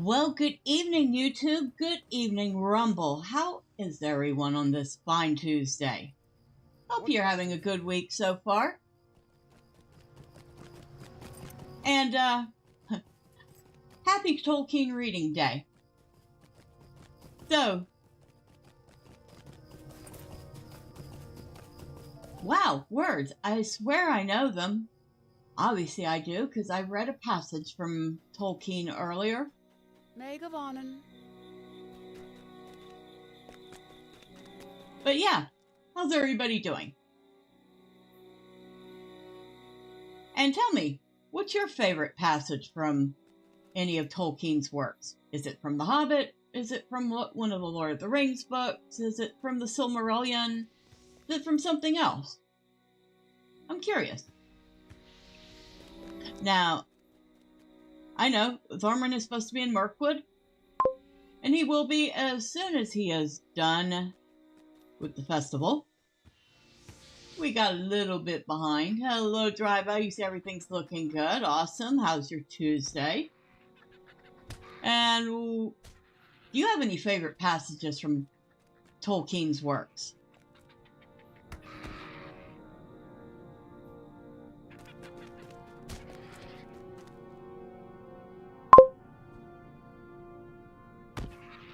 Well, good evening, YouTube. Good evening, Rumble. How is everyone on this fine Tuesday? Hope you're having a good week so far. And, happy Tolkien Reading Day. So, wow, words. I swear I know them. Obviously I do, because I read a passage from Tolkien earlier. Megawonnen. But yeah, how's everybody doing? And tell me, what's your favorite passage from any of Tolkien's works? Is it from The Hobbit? Is it from one of the Lord of the Rings books? Is it from the Silmarillion? Is it from something else? I'm curious. Now, I know Thormurn is supposed to be in Mirkwood, and he will be as soon as he is done with the festival. We got a little bit behind. Hello, Driver. You see everything's looking good. Awesome. How's your Tuesday? And do you have any favorite passages from Tolkien's works?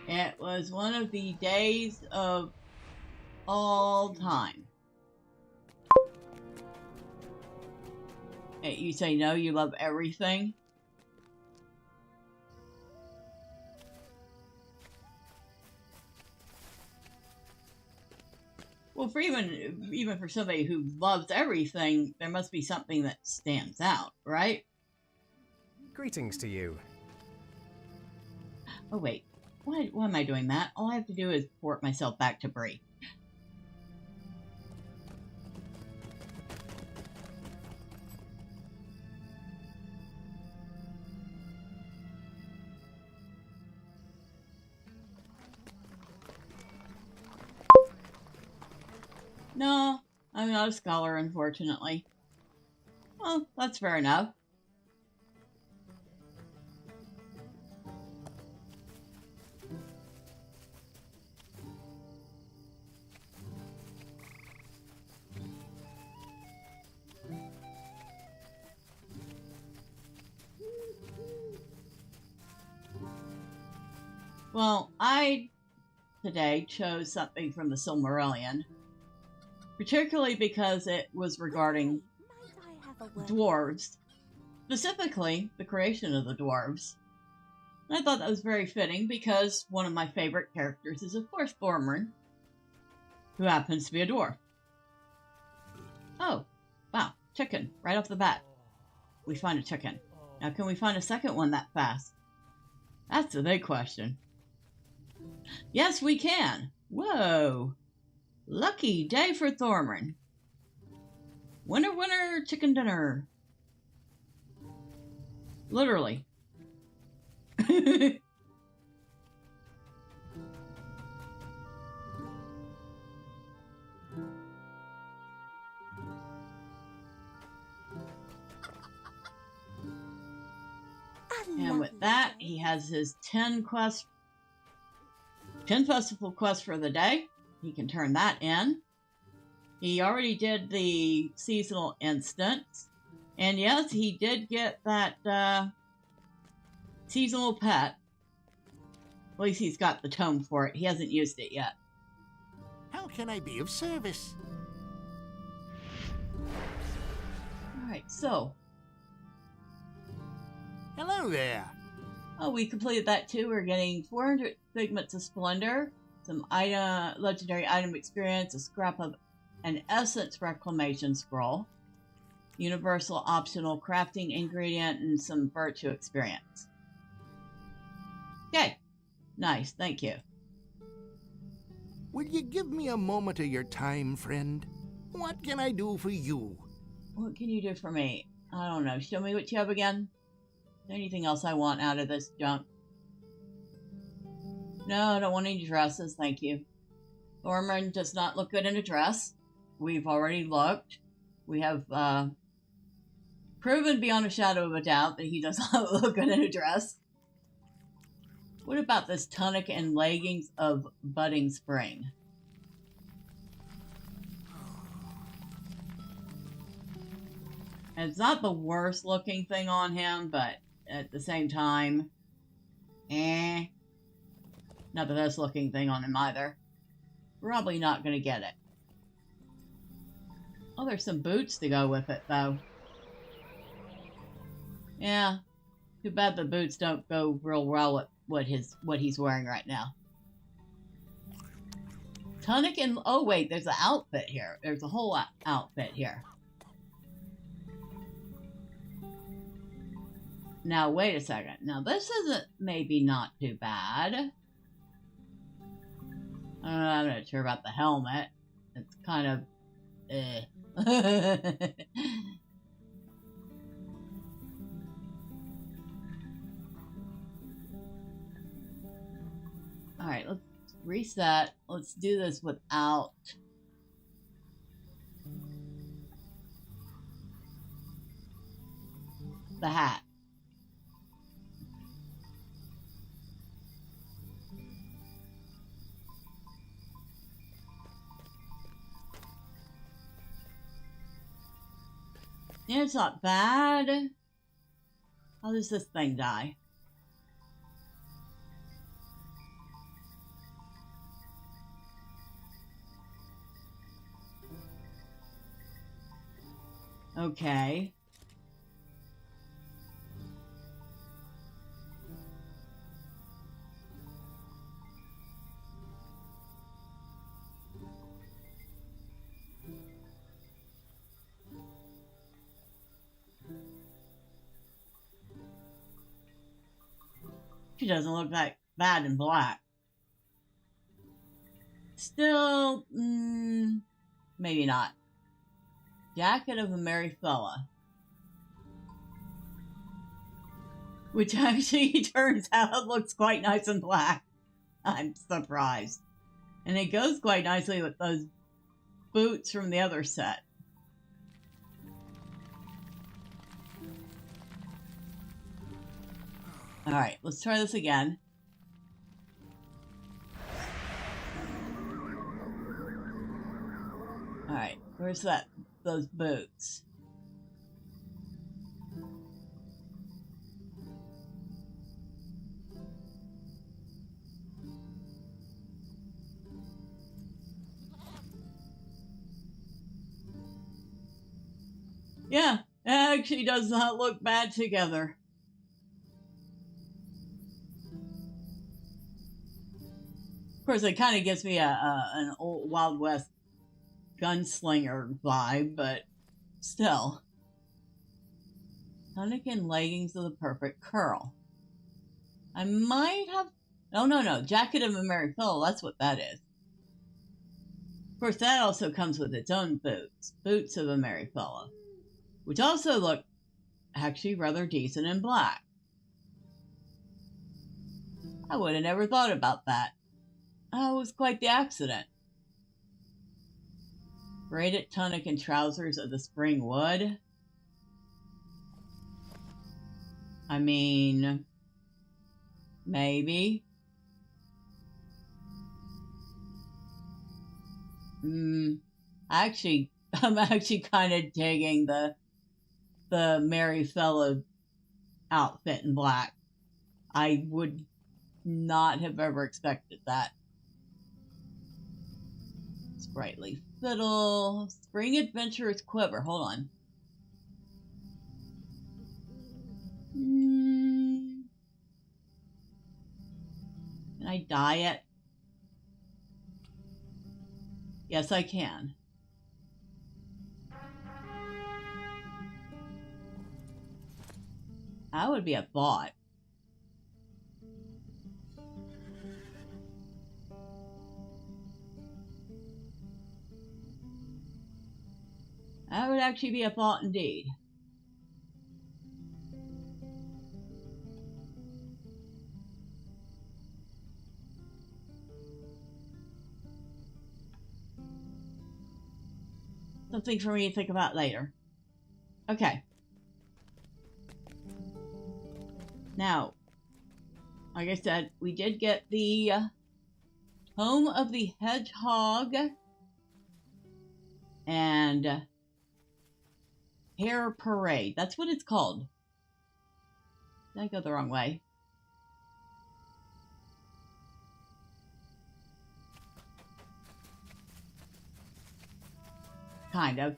It was one of the days of all time. Hey, you say no, you love everything? Well, for even for somebody who loves everything, there must be something that stands out, right? Greetings to you. Oh, wait. Why am I doing that? All I have to do is port myself back to Bree. No, I'm not a scholar, unfortunately. Well, that's fair enough. Well, I today chose something from the Silmarillion, particularly because it was regarding dwarves, specifically the creation of the dwarves. And I thought that was very fitting because one of my favorite characters is, of course, Thormurn, who happens to be a dwarf. Oh, wow, chicken, right off the bat. We find a chicken. Now, can we find a second one that fast? That's the big question. Yes, we can. Whoa. Lucky day for Thormurn. Winner, winner, chicken dinner. Literally. And with that, he has his 10 festival quest for the day. He can turn that in. He already did the seasonal instance. And yes, he did get that seasonal pet. At least he's got the tome for it. He hasn't used it yet. How can I be of service? Alright, so. Hello there. Oh, we completed that too. We're getting 400 Figments of Splendor, some legendary item experience, a scrap of an Essence Reclamation Scroll, universal optional crafting ingredient, and some virtue experience. Okay. Nice, thank you. Will you give me a moment of your time, friend? What can I do for you? What can you do for me? I don't know. Show me what you have again. Is there anything else I want out of this junk? No, I don't want any dresses, thank you. Thormurn does not look good in a dress. We've already looked. We have proven beyond a shadow of a doubt that he does not look good in a dress. What about this tunic and leggings of budding spring? And it's not the worst looking thing on him, but at the same time, not the best looking thing on him either. Probably not going to get it. Oh, there's some boots to go with it, though. Yeah, too bad the boots don't go real well with what he's wearing right now. Tunic and... oh, wait, there's an outfit here. There's a whole outfit here. Now, wait a second. Now, this isn't maybe not too bad. I'm not sure about the helmet. It's kind of... Alright, let's reset. Let's do this without... the hat. Yeah, it's not bad. How does this thing die? Okay. She doesn't look that bad in black. Still, maybe not. Jacket of a merry fella. Which actually turns out looks quite nice in black. I'm surprised. And it goes quite nicely with those boots from the other set. Alright, let's try this again. Alright, where's those boots? Yeah, it actually does not look bad together. Of course, it kind of gives me an old Wild West gunslinger vibe, but still. Tunic and leggings of the perfect curl. I might have... oh, no. Jacket of a merry fellow, that's what that is. Of course, that also comes with its own boots. Boots of a merry fellow. Which also look actually rather decent in black. I would have never thought about that. Oh, it was quite the accident. Braided tunic and trousers of the spring wood. I mean, maybe. I'm actually kind of digging the merry fellow outfit in black. I would not have ever expected that. Sprightly fiddle. Spring adventurous quiver. Hold on. Can I dye it? Yes, I can. That would be a thought. That would actually be a thought indeed. Something for me to think about later. Okay. Now, Like I said, we did get the Home of the Hedgehog and Hair Parade. That's what it's called. Did I go the wrong way? Kind of.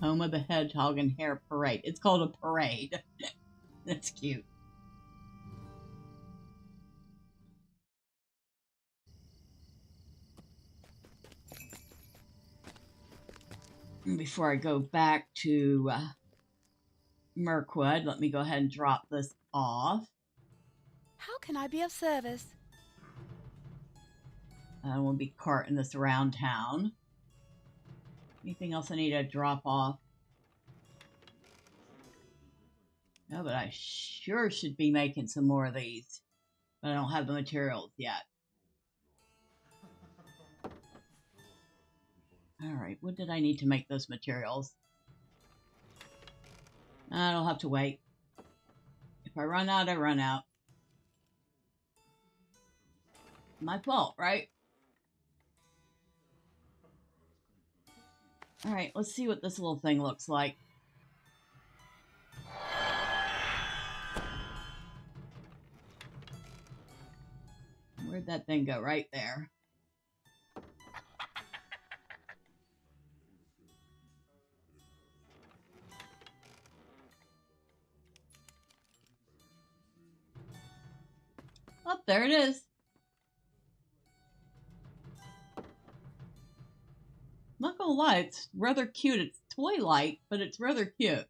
Home of the Hedgehog and Hair Parade. It's called a parade. That's cute. Before I go back to Mirkwood, let me go ahead and drop this off. How can I be of service? I will be carting this around town. Anything else I need to drop off? No, but I sure should be making some more of these. But I don't have the materials yet. Alright, what did I need to make those materials? I don't have to wait. If I run out, I run out. My fault, right? Alright, let's see what this little thing looks like. Where'd that thing go? Right there. Oh, there it is. Not gonna lie, it's rather cute. It's toy-like, but it's rather cute.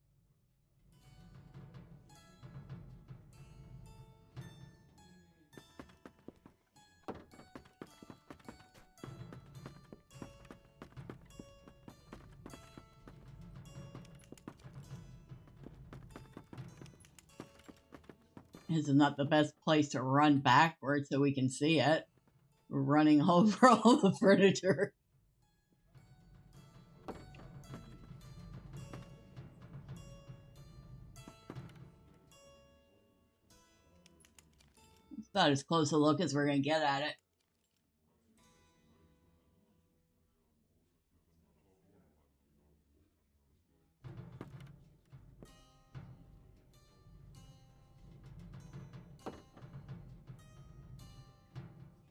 This is not the best place to run backwards so we can see it. We're running over all the furniture. It's about as close a look as we're going to get at it.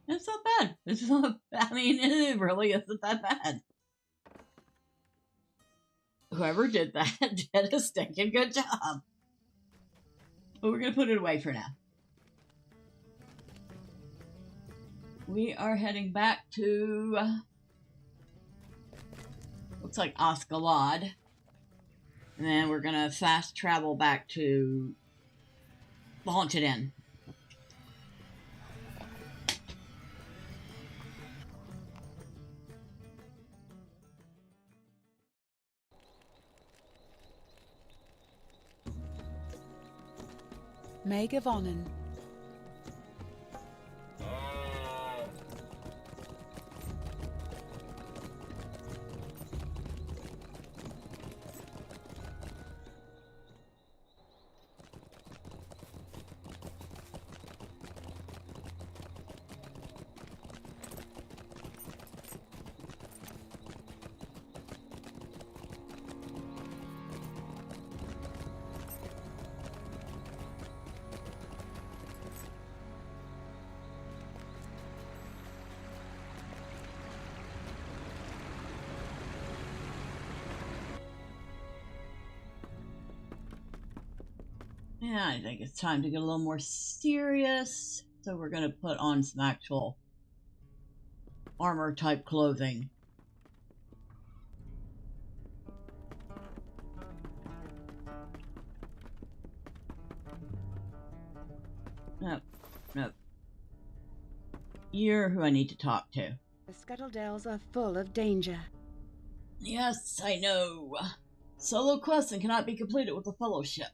It's not bad. It's not, I mean, it really isn't that bad. Whoever did that did a stinking good job. But we're going to put it away for now. We are heading back to, looks like Oscalad. And then we're going to fast travel back to the Haunted Inn. Megavonen. Yeah, I think it's time to get a little more serious. So we're going to put on some actual armor type clothing. Nope, nope. You're who I need to talk to. The Scuttledells are full of danger. Yes, I know. Solo quests cannot be completed with the Fellowship.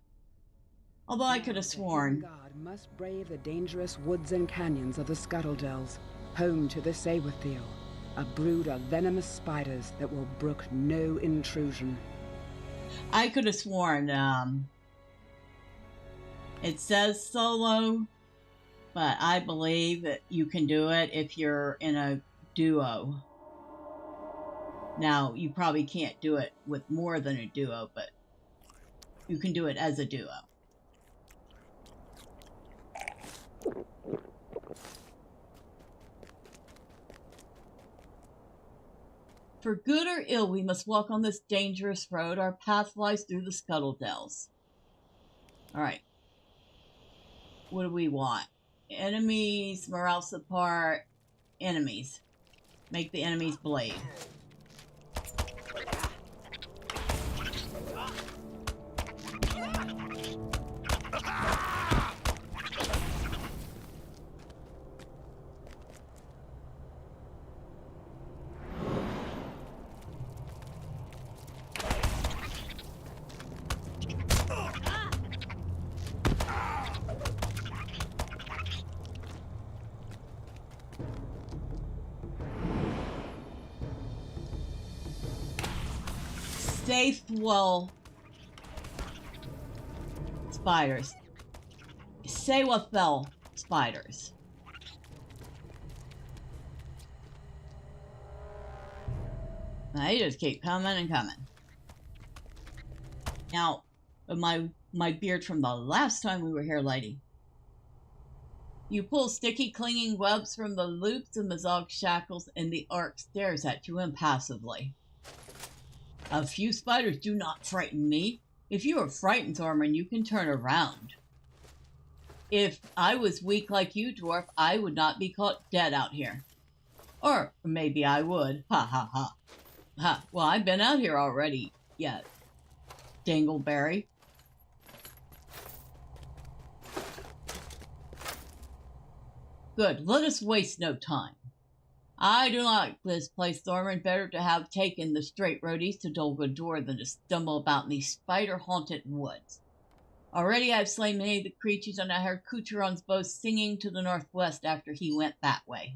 Although I could have sworn. God must brave the dangerous woods and canyons of the Scuttledells, home to the Saberthiel, a brood of venomous spiders that will brook no intrusion. I could have sworn It says solo, but I believe that you can do it if you're in a duo. Now, you probably can't do it with more than a duo, but you can do it as a duo. For good or ill, we must walk on this dangerous road. Our path lies through the Scuttledells. Alright. What do we want? Enemies, morale support, enemies. Make the enemies blade. Safe well spiders. Say what fell spiders. They just keep coming and coming. Now, my beard from the last time we were here, lady. You pull sticky, clinging webs from the loops of Mazog's shackles, and the arc stares at you impassively. A few spiders do not frighten me. If you are frightened, Thormurn, you can turn around. If I was weak like you, dwarf, I would not be caught dead out here. Or maybe I would. Ha ha ha. Ha. Well, I've been out here already. Yeah. Dingleberry. Good. Let us waste no time. I do not like this place, Thormurn. Better to have taken the straight road east to Dol Guldur than to stumble about in these spider-haunted woods. Already I have slain many of the creatures, and I heard Couturon's bow singing to the northwest after he went that way.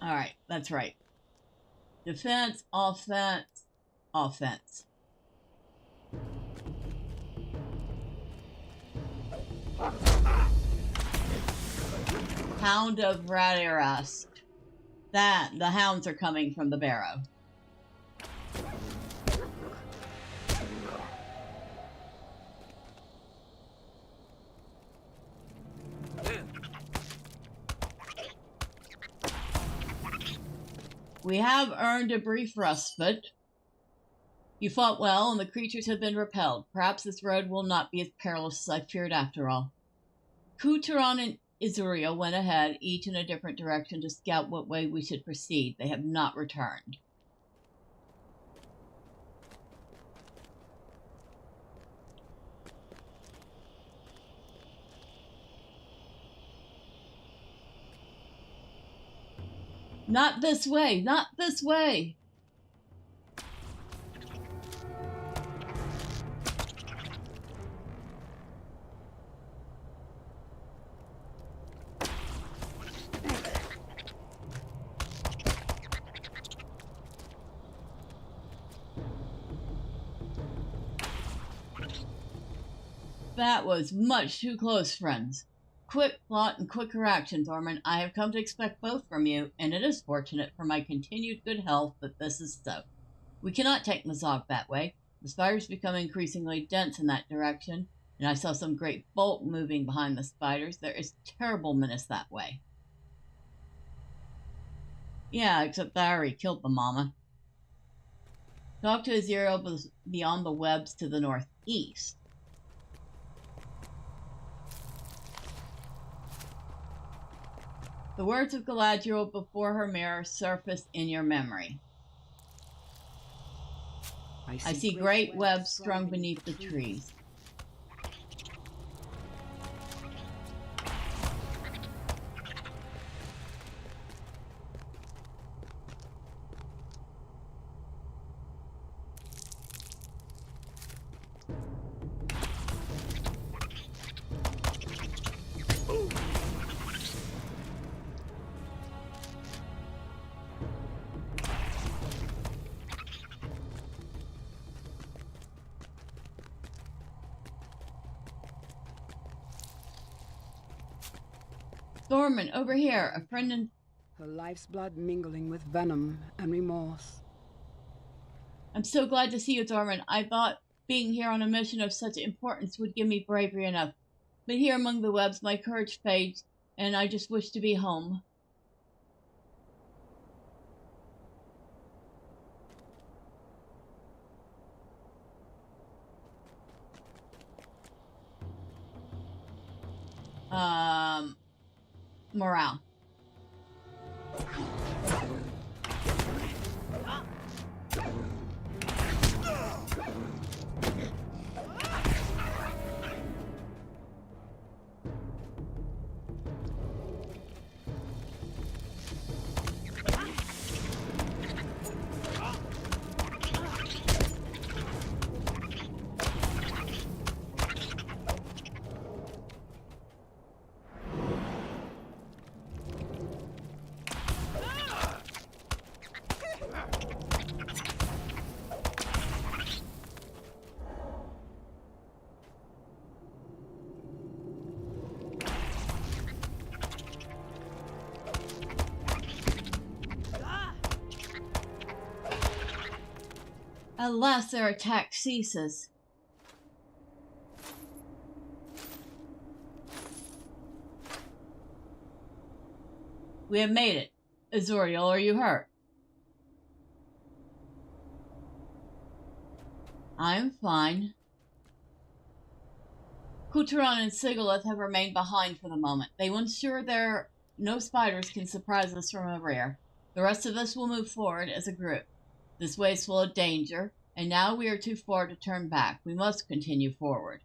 Alright, that's right. Defense, offense, offense. Hound of Radarast. The hounds are coming from the barrow. We have earned a brief respite. You fought well, and the creatures have been repelled. Perhaps this road will not be as perilous as I feared after all. Couturon and Israel went ahead, each in a different direction, to scout what way we should proceed. They have not returned. Not this way! Not this way! That was much too close, friends. Quick thought and quicker action, Thormurn. I have come to expect both from you, and it is fortunate for my continued good health that this is so. We cannot take Mazog that way. The spiders become increasingly dense in that direction, and I saw some great bulk moving behind the spiders. There is terrible menace that way. Yeah, except I already killed the mama. Talk to Azirael beyond the webs to the northeast. The words of Galadriel before her mirror surface in your memory. I see great webs strung beneath the trees. Thormurn, over here, a friend and... Her life's blood mingling with venom and remorse. I'm so glad to see you, Thormurn. I thought being here on a mission of such importance would give me bravery enough. But here among the webs, my courage fades, and I just wish to be home. Morale. At last their attack ceases. We have made it. Azuriel, are you hurt? I'm fine. Kuturan and Sigilith have remained behind for the moment. They will ensure no spiders can surprise us from the rear. The rest of us will move forward as a group. This way is full of danger, and now we are too far to turn back. We must continue forward.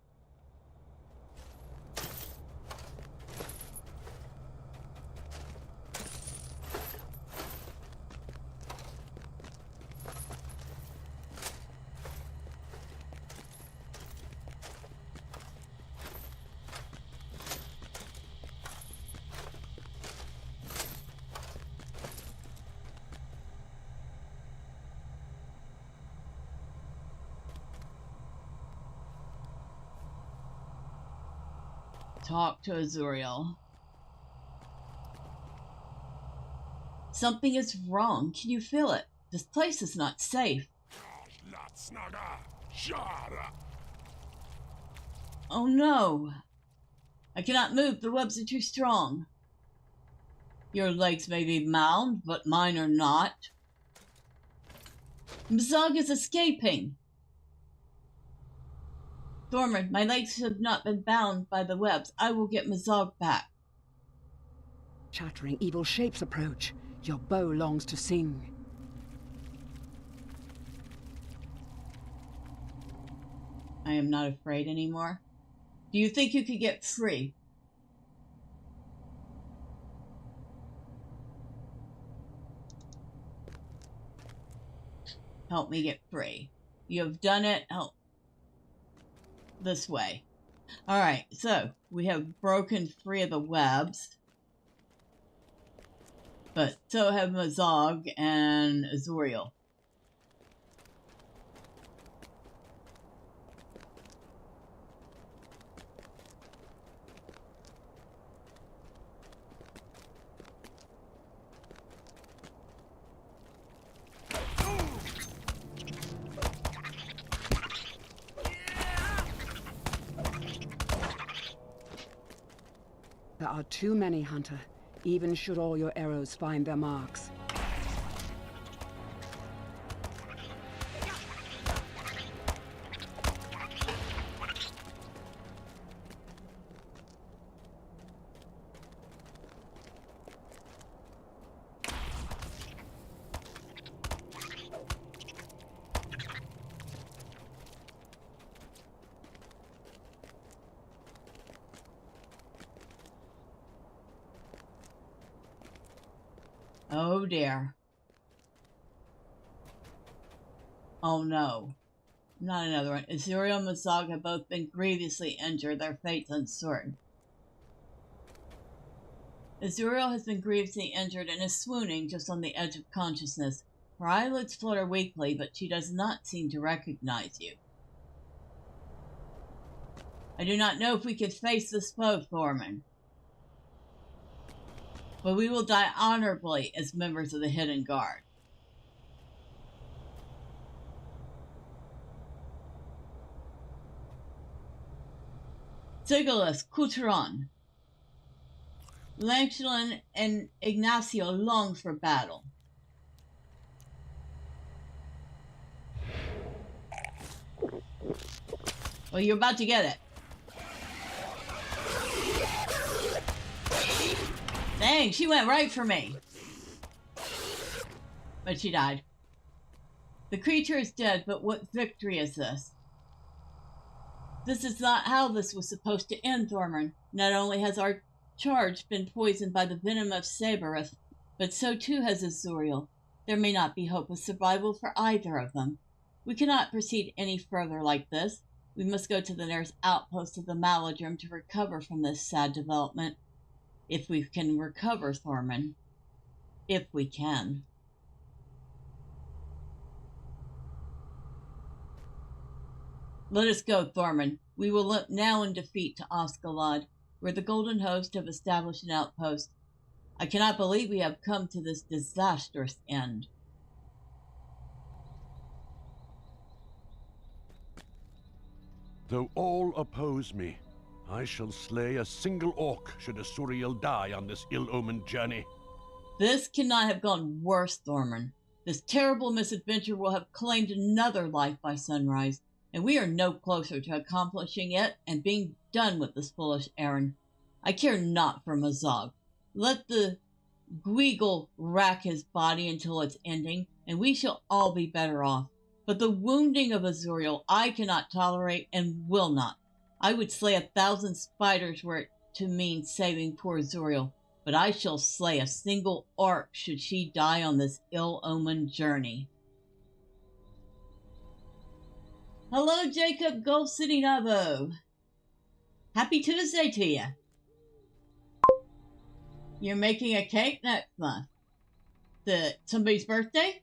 Talk to Azuriel. Something is wrong. Can you feel it? This place is not safe. Oh no! I cannot move. The webs are too strong. Your legs may be bound, but mine are not. Mazog is escaping. Thormurn, my legs have not been bound by the webs. I will get Mazog back. Chattering evil shapes approach. Your bow longs to sing. I am not afraid anymore. Do you think you could get free? Help me get free. You have done it. Help. This way. Alright, so we have broken free of the webs. But so have Mazog and Azuriel. There are too many, Hunter, even should all your arrows find their marks. Oh dear. Oh no. Not another one. Azuriel and Mazog have both been grievously injured. Their fate's uncertain. Azuriel has been grievously injured and is swooning just on the edge of consciousness. Her eyelids flutter weakly, but she does not seem to recognize you. I do not know if we can face this foe, Thormurn. but we will die honorably as members of the Hidden Guard. Sigillus, Couturon, Langchelin, and Ignacio long for battle. Well, you're about to get it. Dang, she went right for me. But she died. The creature is dead, but what victory is this? This is not how this was supposed to end, Thormurn. Not only has our charge been poisoned by the venom of Sabereth, but so too has Azuriel. There may not be hope of survival for either of them. We cannot proceed any further like this. We must go to the nearest outpost of the Malodrome to recover from this sad development. If we can recover, Thormurn. If we can. Let us go, Thormurn. We will look now in defeat to Osgiliath, where the Golden Host have established an outpost. I cannot believe we have come to this disastrous end. Though all oppose me, I shall slay a single orc should Azuriel die on this ill-omened journey. This cannot have gone worse, Thormurn. This terrible misadventure will have claimed another life by sunrise, and we are no closer to accomplishing it and being done with this foolish errand. I care not for Mazog. Let the Guigel rack his body until its ending, and we shall all be better off. But the wounding of Azuriel I cannot tolerate and will not. I would slay 1,000 spiders were it to mean saving poor Azuriel, but I shall slay a single orc should she die on this ill-omened journey. Hello, Jacob Gulf City Nabo. Happy Tuesday to you. You're making a cake next month. Somebody's birthday?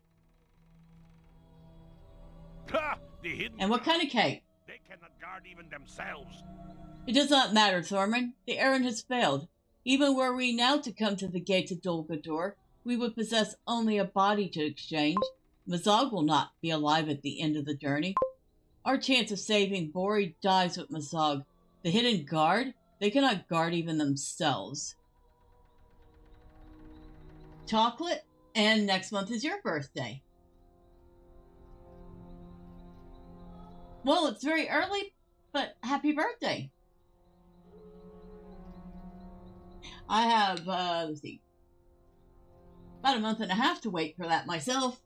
Ha! The hidden. And what kind of cake? They cannot guard even themselves. It does not matter, Thormurn. The errand has failed. Even were we now to come to the gates of Dol Guldur, we would possess only a body to exchange. Mazog will not be alive at the end of the journey. Our chance of saving Bori dies with Mazog. The Hidden Guard? They cannot guard even themselves. Chocolate? And next month is your birthday. Well, it's very early, but happy birthday. I have, let's see, about a month and a half to wait for that myself.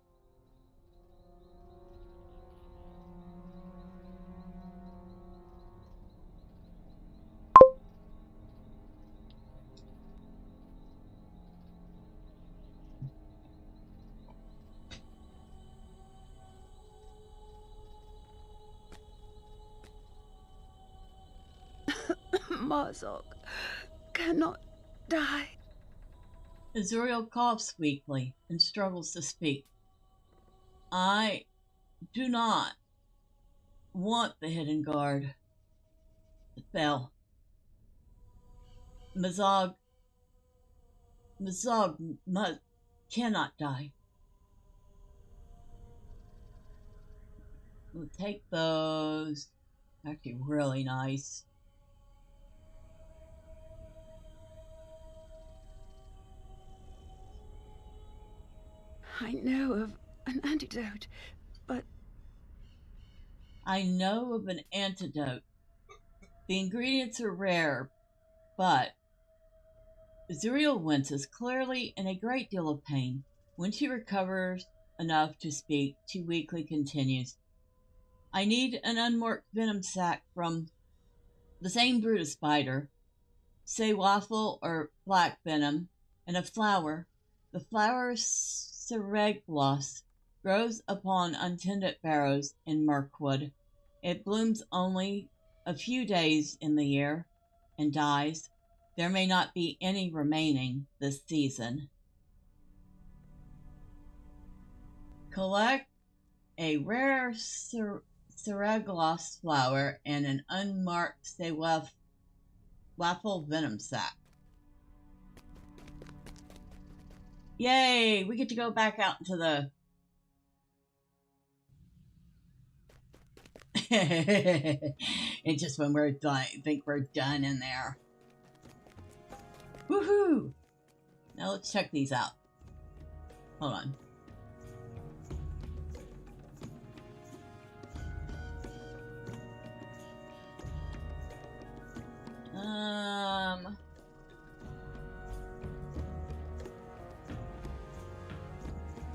Mazog cannot die. Azuriel coughs weakly and struggles to speak. I do not want the Hidden Guard. It fell. Mazog cannot die. We'll take those. Actually, really nice. I know of an antidote, but... I know of an antidote. The ingredients are rare, but... Azuriel winces, clearly in a great deal of pain. When she recovers enough to speak, she weakly continues. I need an unmarked venom sac from the same brood of spider, say waffle or black venom, and a flower. The flower Sereglos grows upon untended barrows in Mirkwood. It blooms only a few days in the year and dies. There may not be any remaining this season. Collect a rare Sereglos flower and an unmarked waffle venom sac. Yay! We get to go back out into the... It's just when we're done, think we're done in there. Woohoo! Now let's check these out. Hold on.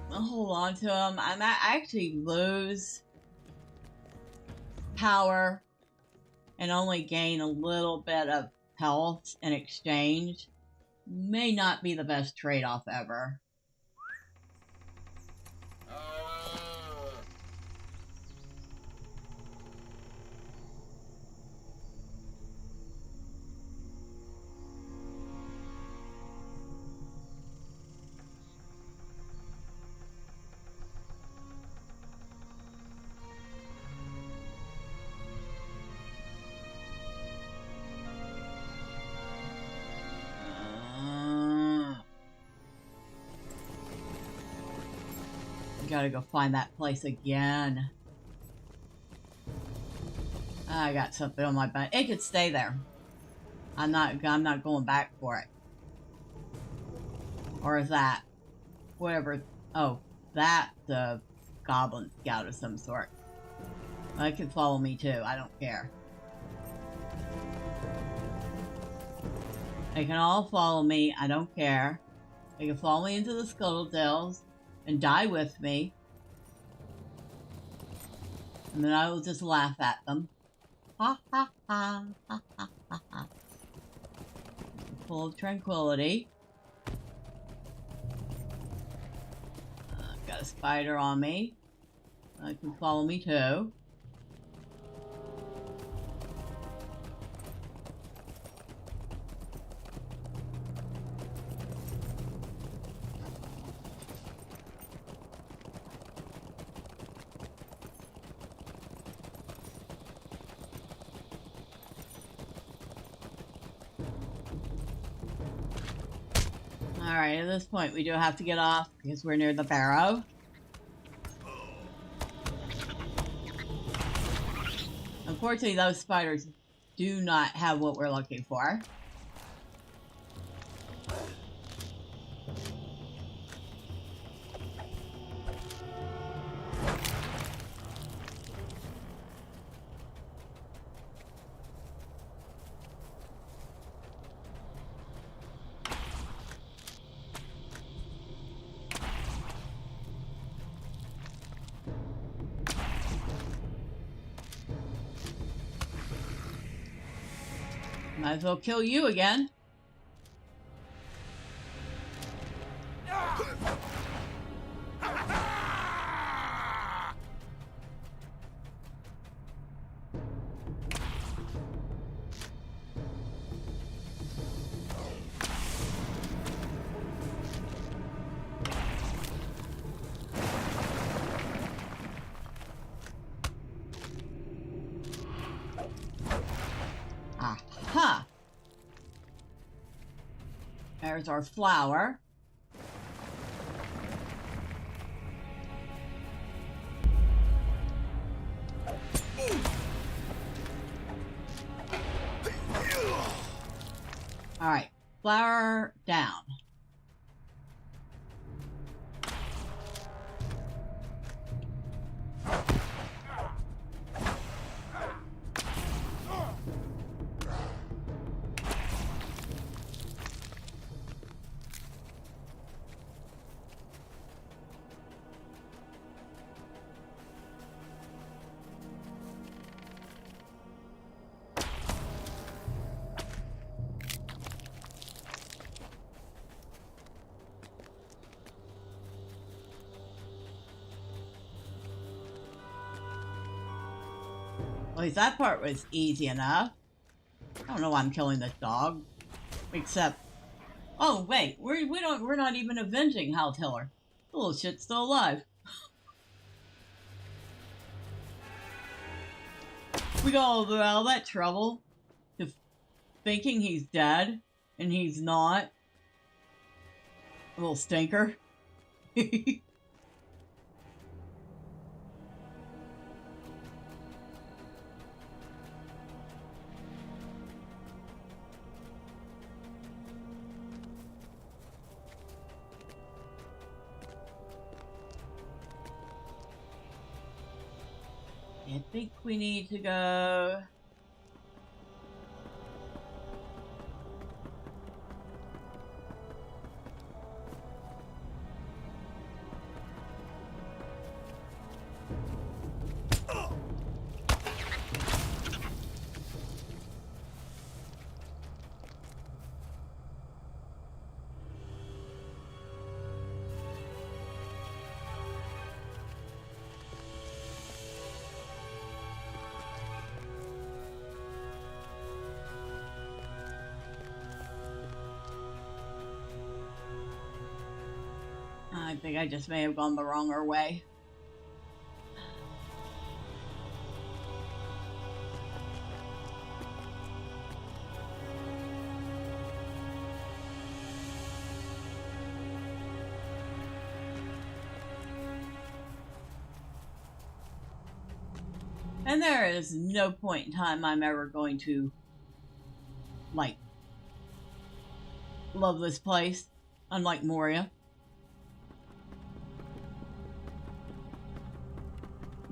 I'll hold on to them. I actually lose power and only gain a little bit of health in exchange. May not be the best trade-off ever. Gotta go find that place again. I got something on my butt. It could stay there. I'm not going back for it. Or is that whatever? Oh, that's the goblin scout of some sort. It can follow me too. I don't care. They can all follow me. I don't care. They can follow me into the Scuttledells and die with me, and then I will just laugh at them. Ha ha ha ha ha ha ha. Full of tranquility. Got a spider on me. It can follow me too. Alright, at this point we do have to get off because we're near the barrow. Unfortunately, those spiders do not have what we're looking for. Might as well kill you again. Aha! There's our flower. Alright, flower down. At least that part was easy enough. I don't know why I'm killing this dog. Except, oh wait, we're not even avenging Hal Tiller. The little shit's still alive. We got all that trouble to thinking he's dead, and he's not. A little stinker. I think we need to go. I think I just may have gone the wronger way. And there is no point in time I'm ever going to, like, love this place, unlike Moria.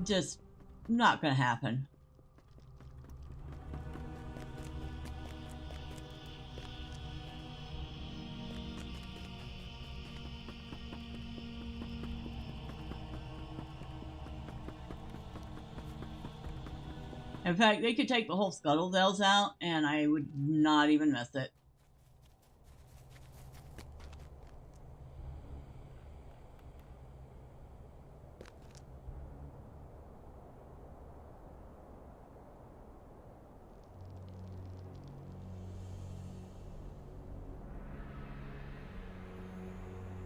Just not gonna happen. In fact, they could take the whole Scuttledells out and I would not even miss it.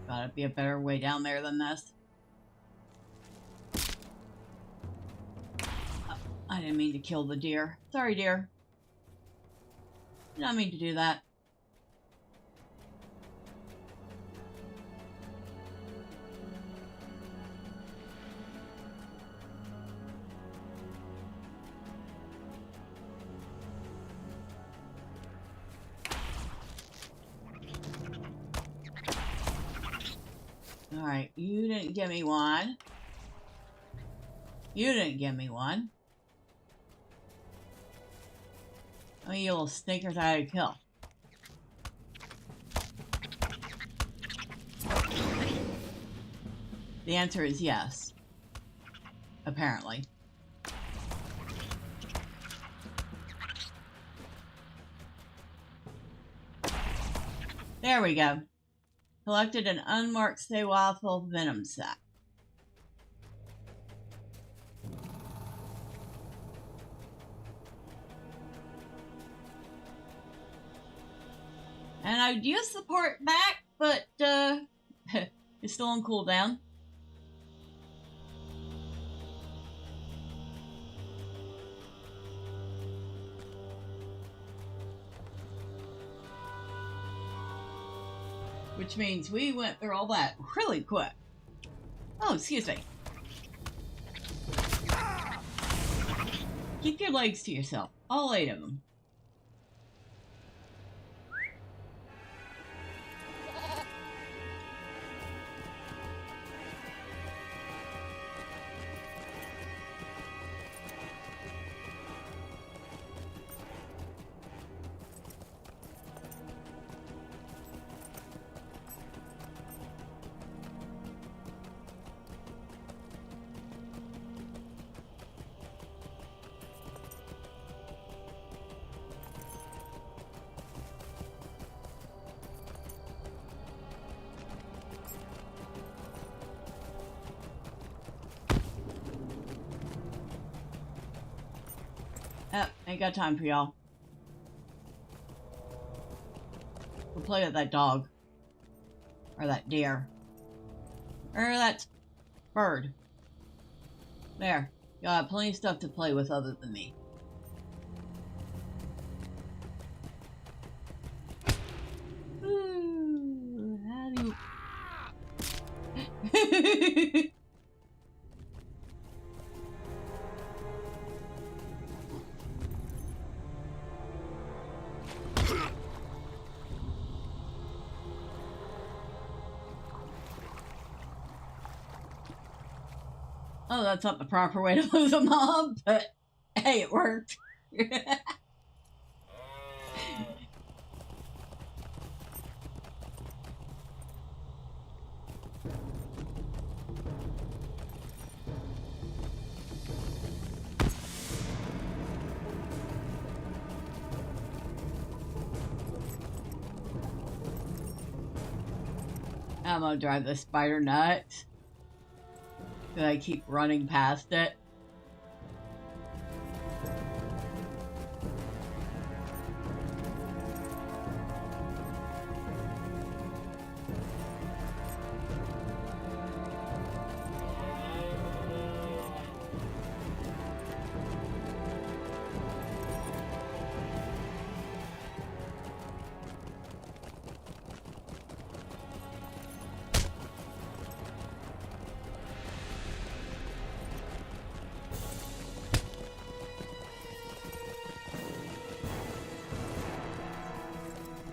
Gotta be a better way down there than this. I didn't mean to kill the deer. Sorry, deer. Did not mean to do that. Alright, you didn't give me one. You didn't give me one. I mean, you little stinkers I had to kill. The answer is yes. Apparently. There we go. Collected an unmarked Stay-Waffle venom sac. And I'd use the port back, but it's still on cooldown. Which means we went through all that really quick. Oh, excuse me. Keep your legs to yourself. All 8 of them. Ain't got time for y'all. We'll play with that dog. Or that deer. Or that bird. There. Y'all have plenty of stuff to play with other than me. Ooh, how do you... Oh, that's not the proper way to lose a mob, but hey, it worked. I'm gonna drive the spider nuts. Because I keep running past it.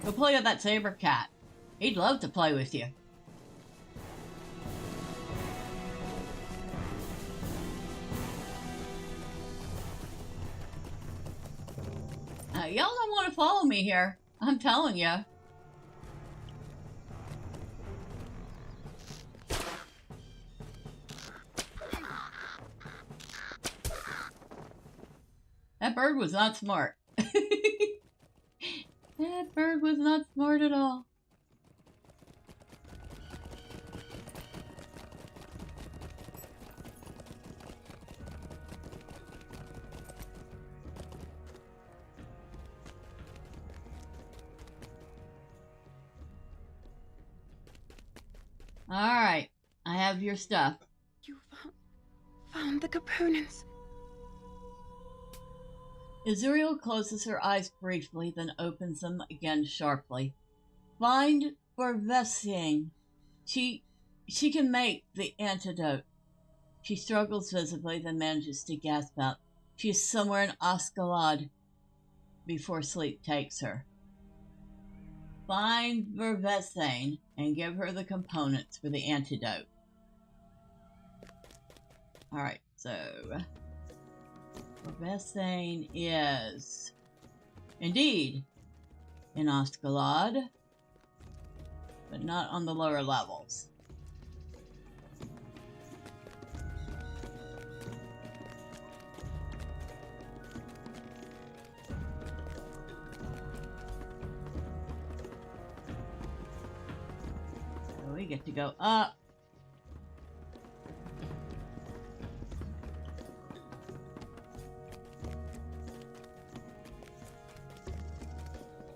Go play with that saber cat. He'd love to play with you. Y'all don't want to follow me here. I'm telling you. That bird was not smart. That bird was not smart at all. Alright, I have your stuff. You found the components. Azuriel closes her eyes briefly, then opens them again sharply. Find Borvesian. She can make the antidote. She struggles visibly, then manages to gasp out. She is somewhere in Ascalad before sleep takes her. Find Borvesian and give her the components for the antidote. Alright, so Borvesian is indeed in Ascalad, but not on the lower levels. So we get to go up.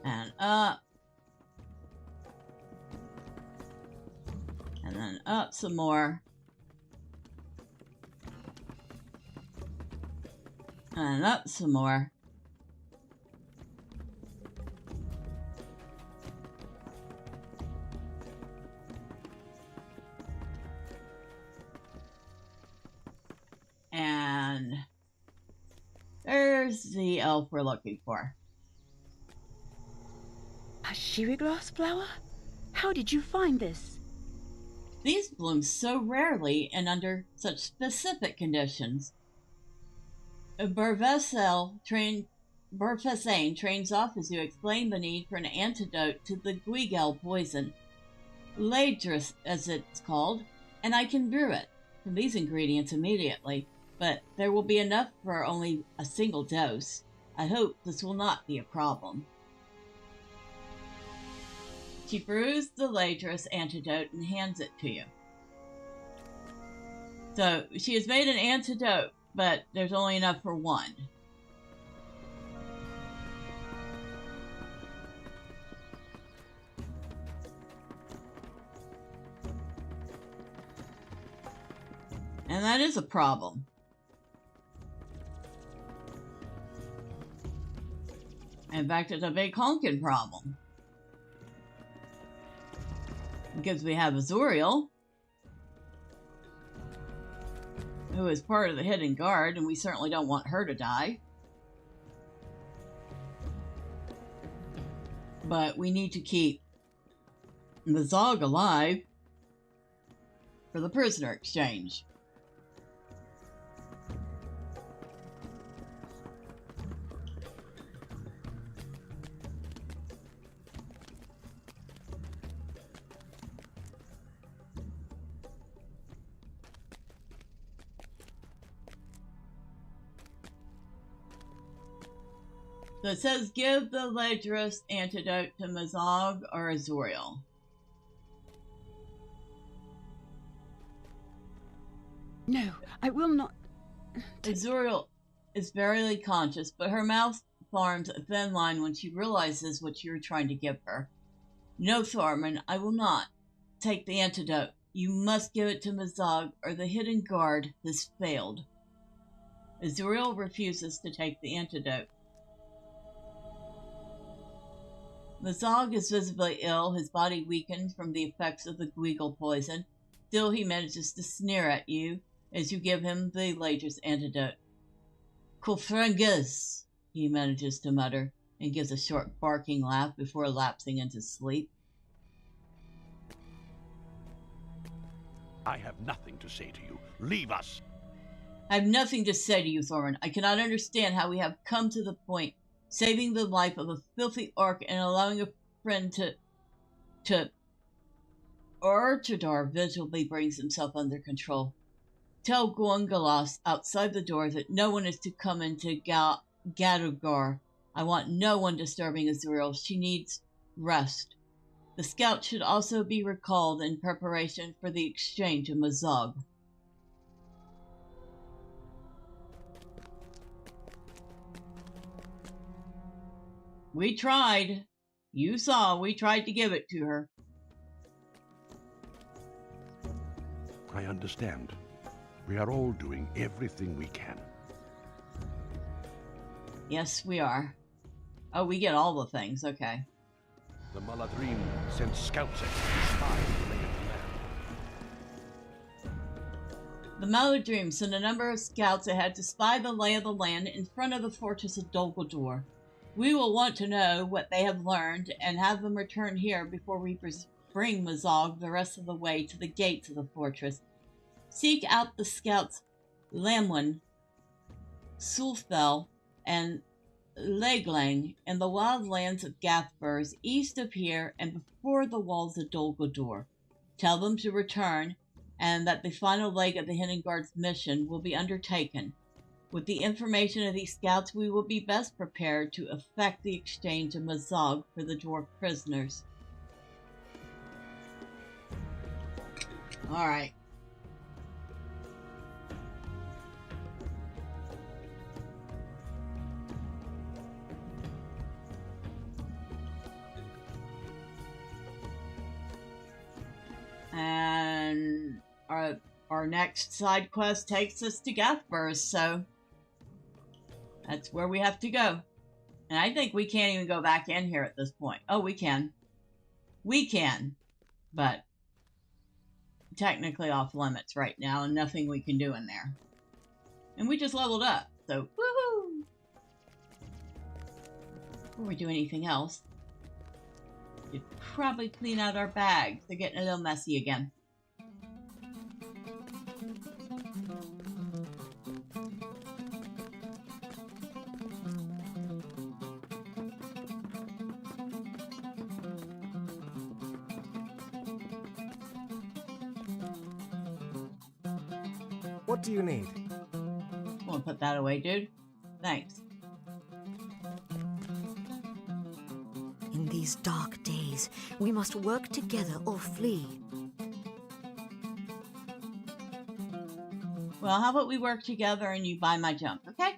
And up. And then up some more. And up some more. And there's the elf we're looking for. A sherry glass flower? How did you find this? These bloom so rarely and under such specific conditions. Borvesian trains officers who explain the need for an antidote to the Guigel poison, LOTRO as it's called, and I can brew it from these ingredients immediately, but there will be enough for only a single dose. I hope this will not be a problem. She brews the LOTRO antidote and hands it to you. So she has made an antidote, but there's only enough for one. And that is a problem. In fact, it's a big honking problem. Because we have Azuriel, who is part of the hidden guard, and we certainly don't want her to die. But we need to keep Mazog alive for the prisoner exchange. So it says, give the Ledgerous antidote to Mazog or Azoriel. No, I will not. Azoriel is barely conscious, but her mouth forms a thin line when she realizes what you're trying to give her. No, Thormurn, I will not take the antidote. You must give it to Mazog, or the hidden guard has failed. Azoriel refuses to take the antidote. Mazog is visibly ill, his body weakened from the effects of the Guigal poison. Still, he manages to sneer at you as you give him the Ledger's antidote. Kofrengus, he manages to mutter, and gives a short barking laugh before lapsing into sleep. I have nothing to say to you. Leave us. I have nothing to say to you, Thormurn. I cannot understand how we have come to the point, saving the life of a filthy orc and allowing a friend to... Archidar visually brings himself under control. Tell Guangalas outside the door that no one is to come into Gadugar. I want no one disturbing Azoriel. She needs rest. The scout should also be recalled in preparation for the exchange of Mazog. We tried. You saw we tried to give it to her. I understand. We are all doing everything we can. Yes, we are. Oh, we get all the things. Okay. The Maladrim sent scouts to spy the lay of the land. The Maladrim sent a number of scouts ahead to spy the lay of the land in front of the fortress of Dol Guldur. We will want to know what they have learned and have them return here before we bring Mazog the rest of the way to the gates of the fortress. Seek out the scouts Lamwin, Sulfel, and Leglang in the wild lands of Gathburs, east of here and before the walls of Dol Guldur. Tell them to return and that the final leg of the Hidden Guard's mission will be undertaken. With the information of these scouts, we will be best prepared to effect the exchange of Mazog for the dwarf prisoners. Alright. And our next side quest takes us to Gathburs, so that's where we have to go. And I think we can't even go back in here at this point. Oh, we can. We can. But technically off limits right now, and nothing we can do in there. And we just leveled up, so woohoo! Before we do anything else, we'd probably clean out our bags. They're getting a little messy again. What do you need? Won't put that away, dude. Thanks. In these dark days, we must work together or flee. Well, how about we work together and you buy my junk, okay?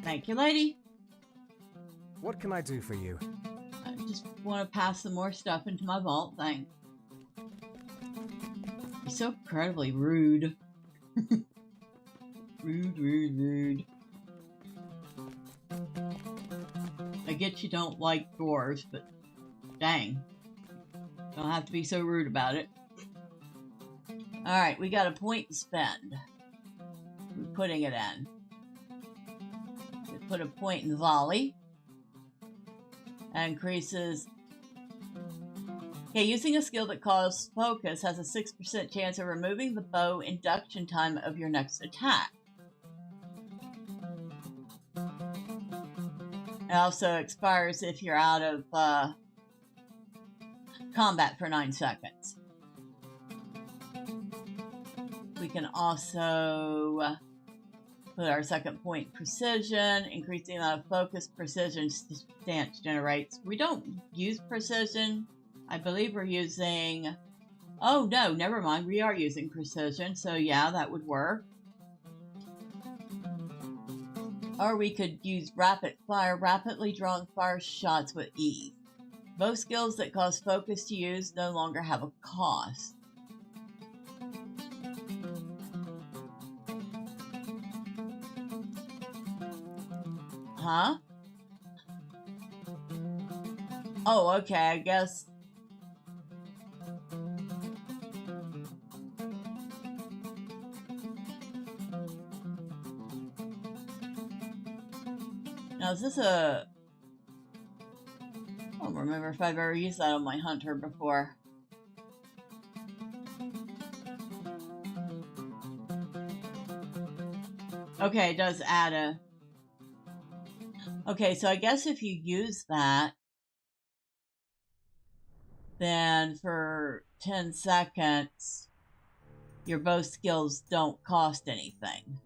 Thank you, lady. What can I do for you? I just want to pass some more stuff into my vault, thanks. You're so incredibly rude. Rude, rude, rude. I get you don't like dwarves, but dang. Don't have to be so rude about it. Alright, we got a point to spend. We're putting it in. We put a point in volley. That increases. Okay, using a skill that costs focus has a 6% chance of removing the bow induction time of your next attack. It also expires if you're out of combat for 9 seconds. We can also put our second point precision, increase the amount of focus precision stance generates. We don't use precision. I believe we're using... Oh, no, never mind. We are using precision, so yeah, that would work. Or we could use rapid fire, rapidly drawing fire shots with ease. Both skills that cost focus to use no longer have a cost. Huh? Oh, okay, I guess... Now, is this a... I don't remember if I've ever used that on my hunter before. Okay, it does add a... Okay, so I guess if you use that, then for 10 seconds, your bow skills don't cost anything.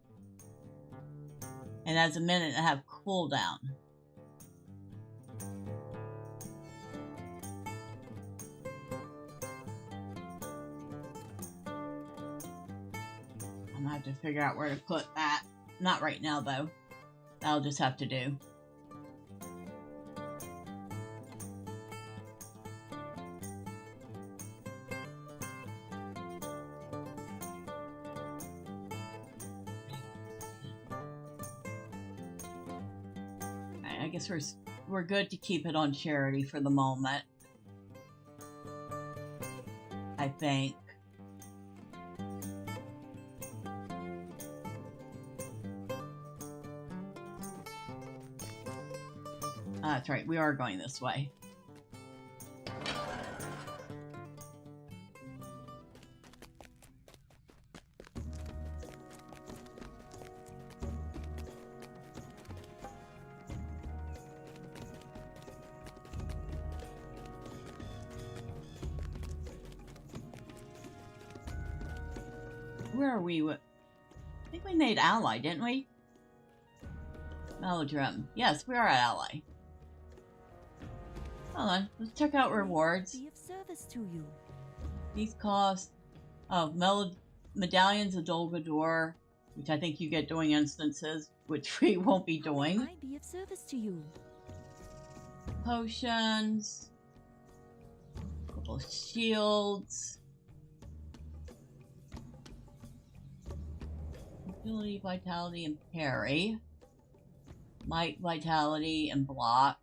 And has a minute and a half cooldown. I'm gonna have to figure out where to put that. Not right now, though. That'll just have to do. I guess we're good to keep it on charity for the moment. I think. That's right, we are going this way. Where are we? I think we made ally, didn't we? Melodrum. Yes, we are at ally. Hold on, let's check out rewards. Be of service to you. These cost... Oh, medallions of Dol Guldur, which I think you get doing instances, which we won't be doing. I be of service to you. Potions. A couple shields. Ability, vitality, and parry. Might, vitality, and block.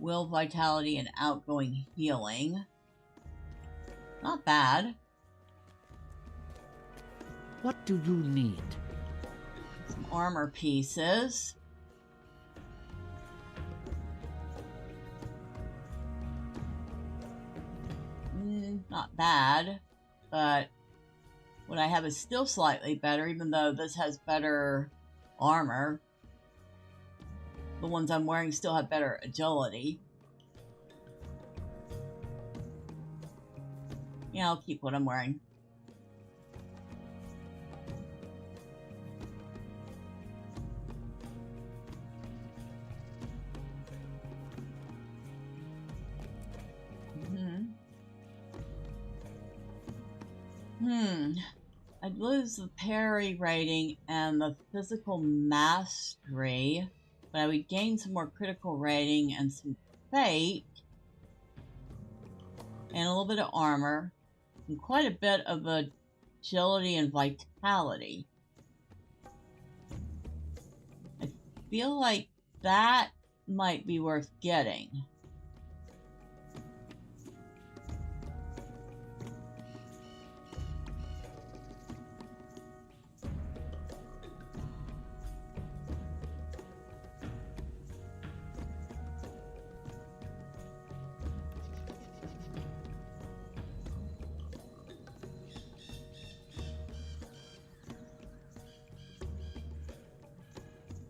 Will, vitality, and outgoing healing. Not bad. What do you need? Some armor pieces. Not bad, but what I have is still slightly better, even though this has better armor. The ones I'm wearing still have better agility. Yeah, I'll keep what I'm wearing. I'd lose the parry rating and the physical mastery, but I would gain some more critical rating and some fate, and a little bit of armor, and quite a bit of agility and vitality. feel like that might be worth getting.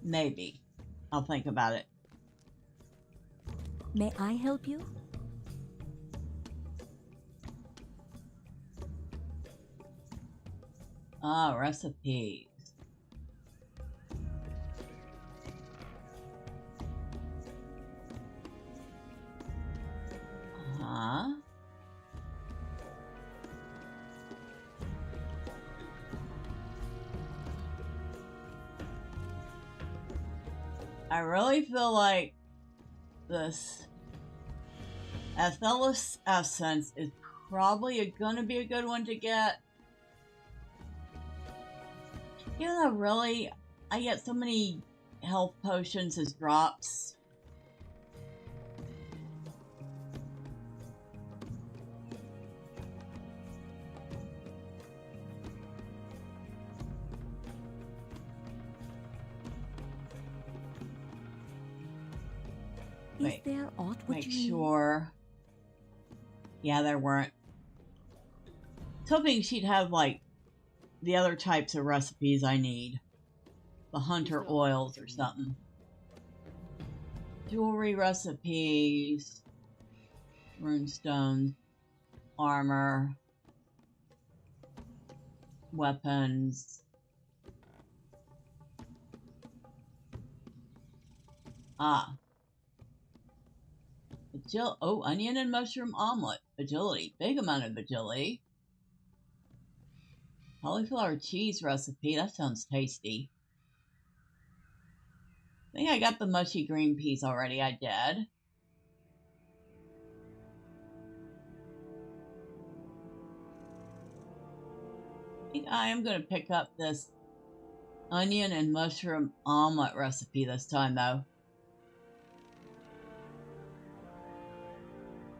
Maybe. I'll think about it. May I help you? Ah, recipes. Uh-huh. I really feel like this Athelis Essence is probably gonna be a good one to get. Even though really, I get so many health potions as drops. Is there aught what Make you need? sure. Yeah, there weren't. I was hoping she'd have, like, the other types of recipes I need. The hunter oils or something. Jewelry recipes. Runestones. Armor. Weapons. Ah. Oh, onion and mushroom omelet. Agility. Big amount of agility. Cauliflower cheese recipe. That sounds tasty. I think I got the mushy green peas already. I did. I think I am going to pick up this onion and mushroom omelet recipe this time, though.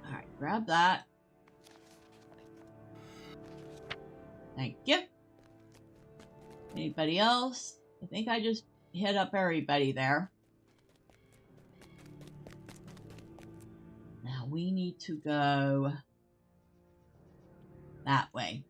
Alright, grab that. Thank you. Anybody else? I think I just hit up everybody there. Now we need to go that way.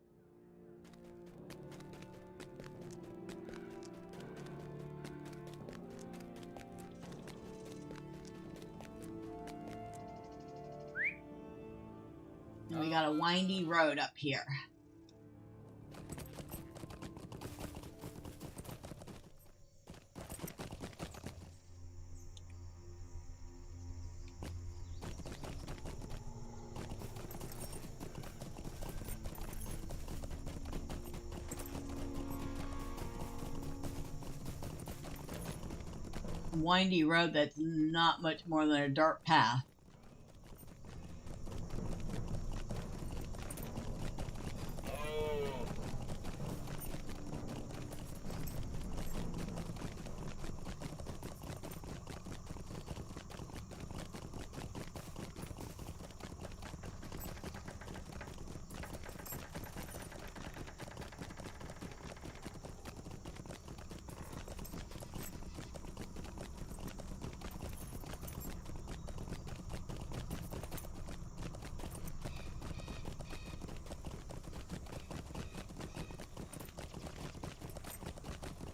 And we got a windy road up here. Windy road that's not much more than a dirt path.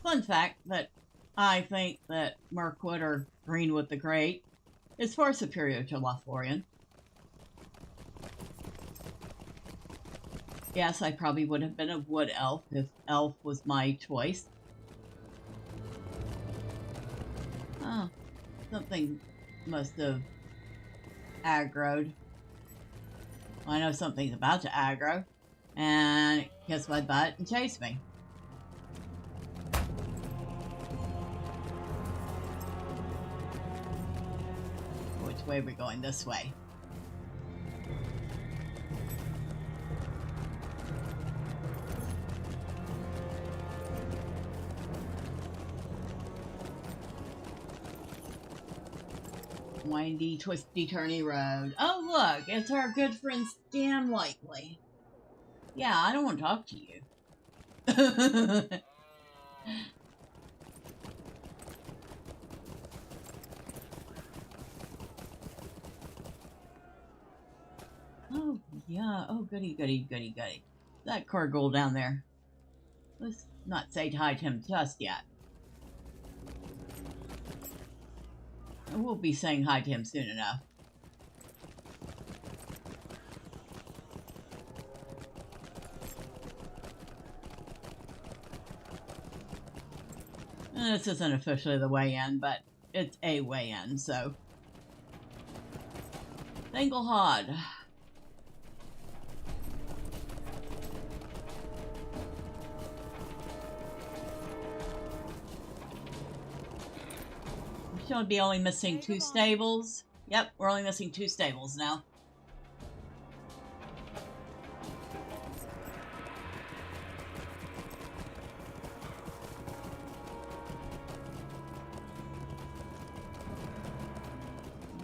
Fun fact that I think that Mirkwood or Greenwood the Great is far superior to Lothlorien. Yes, I probably would have been a wood elf if elf was my choice. Oh, something must have aggroed. I know something's about to aggro, and it kissed my butt and chased me. Which way are we going? This way. Windy, twisty, turny road. Oh, look, it's our good friend Stan Likely. Yeah, I don't want to talk to you. Oh, yeah. Oh, goody, goody, goody, goody. That Cargol down there. Let's not say hi to him just yet. We'll be saying hi to him soon enough. And this isn't officially the way in, but it's a way in, so. Thanglehod. We should be only missing 2 stables. Yep, we're only missing 2 stables now.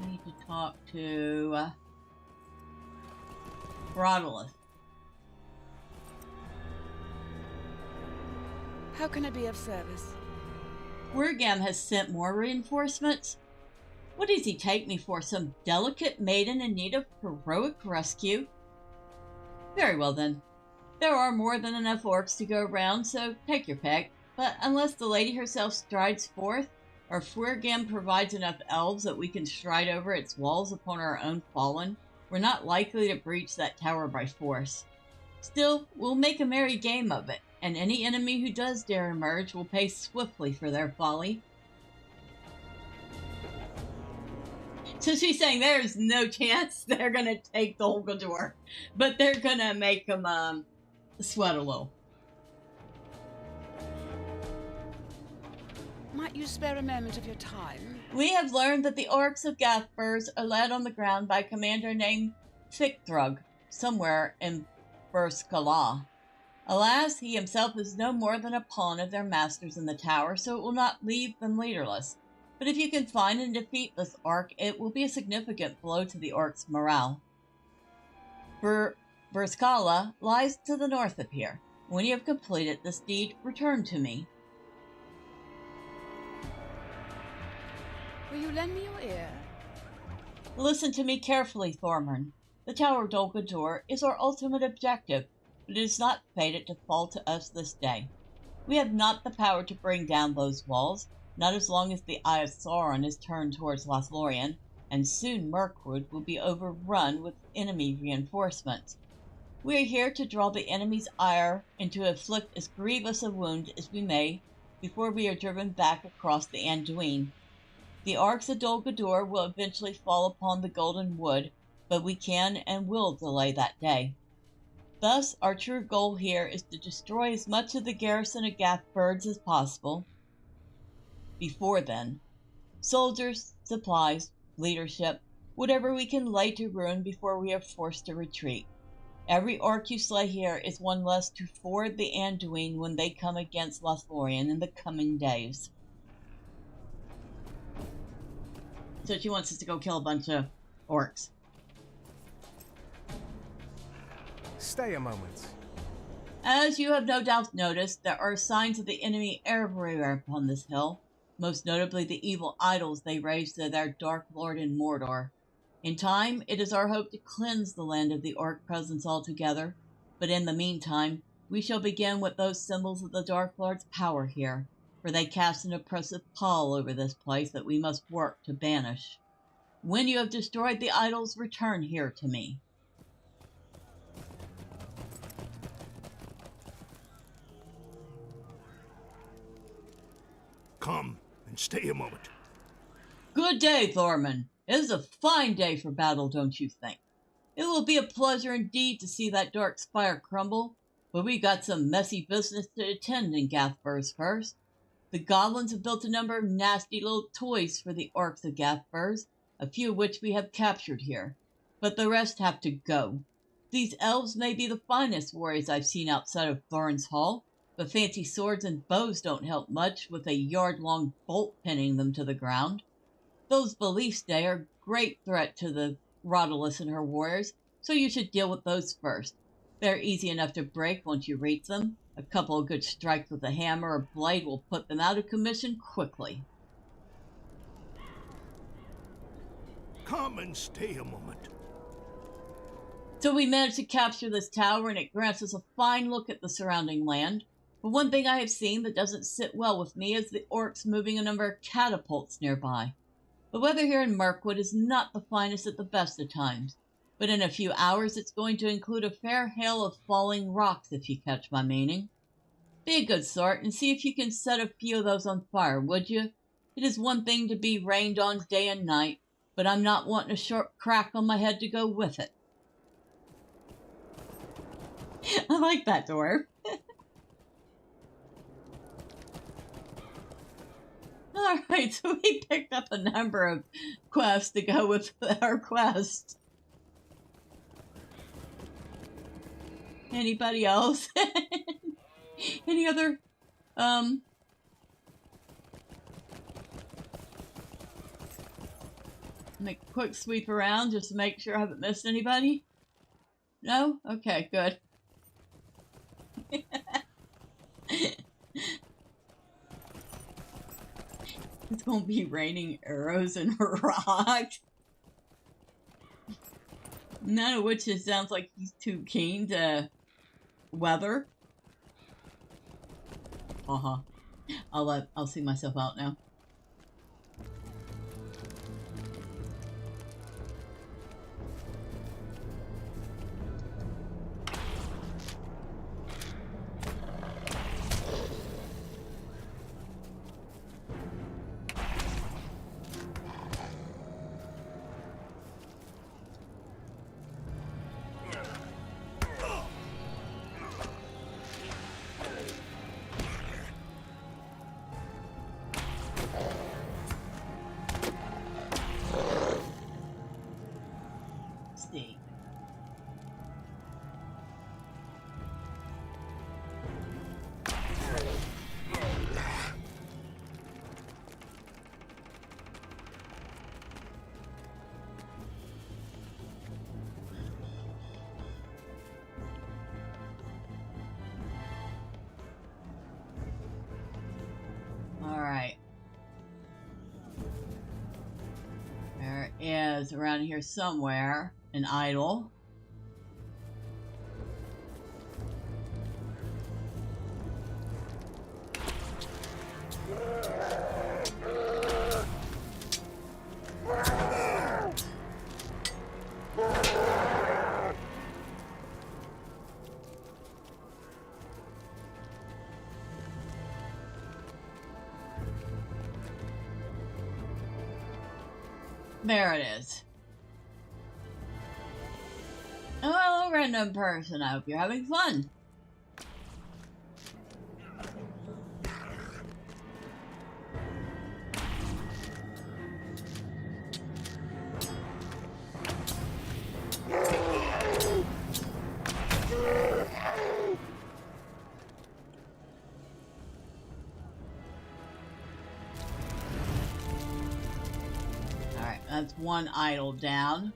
I need to talk to Thormurn. How can I be of service? Wergam has sent more reinforcements. What does he take me for? Some delicate maiden in need of heroic rescue? Very well then. There are more than enough orcs to go around, so take your pick. But unless the lady herself strides forth, or Wergam provides enough elves that we can stride over its walls upon our own fallen, we're not likely to breach that tower by force. Still, we'll make a merry game of it, and any enemy who does dare emerge will pay swiftly for their folly. So she's saying there's no chance they're going to take Dol Guldur, but they're going to make them sweat a little. Might you spare a moment of your time? We have learned that the orcs of Gathburs are led on the ground by a commander named Thickthrug, somewhere in Burskala. Alas, he himself is no more than a pawn of their masters in the tower, so it will not leave them leaderless. But if you can find and defeat this orc, it will be a significant blow to the orcs' morale. Burskala lies to the north of here. When you have completed this deed, return to me. Will you lend me your ear? Listen to me carefully, Thormurn. The Tower of Dol Guldur is our ultimate objective, but it is not fated to fall to us this day. We have not the power to bring down those walls, not as long as the Eye of Sauron is turned towards Lothlorien, and soon Mirkwood will be overrun with enemy reinforcements. We are here to draw the enemy's ire and to inflict as grievous a wound as we may before we are driven back across the Anduin. The orcs of Dol Guldur will eventually fall upon the Golden Wood, but we can and will delay that day. Thus, our true goal here is to destroy as much of the garrison of Gathburs as possible. Before then, soldiers, supplies, leadership, whatever we can lay to ruin before we are forced to retreat. Every orc you slay here is one less to ford the Anduin when they come against Lothlorien in the coming days. So she wants us to go kill a bunch of orcs. Stay a moment. As you have no doubt noticed, there are signs of the enemy everywhere upon this hill, most notably the evil idols they raised to their Dark Lord in Mordor. In time, it is our hope to cleanse the land of the orc presence altogether, but in the meantime, we shall begin with those symbols of the Dark Lord's power here, for they cast an oppressive pall over this place that we must work to banish. When you have destroyed the idols, return here to me. Come and stay a moment. Good day, Thormurn. It is a fine day for battle, don't you think? It will be a pleasure indeed to see that dark spire crumble, but we got some messy business to attend in Gathburs first. The goblins have built a number of nasty little toys for the orcs of Gathburs, a few of which we have captured here, but the rest have to go. These elves may be the finest warriors I've seen outside of Thorn's Hall, but fancy swords and bows don't help much with a yard-long bolt pinning them to the ground. Those beliefs they are a great threat to the Raudalis and her warriors, so you should deal with those first. They're easy enough to break once you reach them. A couple of good strikes with a hammer or blade will put them out of commission quickly. Come and stay a moment. So we managed to capture this tower, and it grants us a fine look at the surrounding land. But one thing I have seen that doesn't sit well with me is the orcs moving a number of catapults nearby. The weather here in Mirkwood is not the finest at the best of times, but in a few hours it's going to include a fair hail of falling rocks, if you catch my meaning. Be a good sort and see if you can set a few of those on fire, would you? It is one thing to be rained on day and night, but I'm not wanting a short crack on my head to go with it. I like that dwarf. Alright, so we picked up a number of quests to go with our quest. Anybody else? Any other, make a quick sweep around just to make sure I haven't missed anybody? No? Okay, good. It's gonna be raining arrows and rocks. None of which sounds like he's too keen to weather. I'll see myself out now. See. Alright. There is around here somewhere an idol. There it is. Oh, hello, random person. I hope you're having fun. Alright, that's one idol down.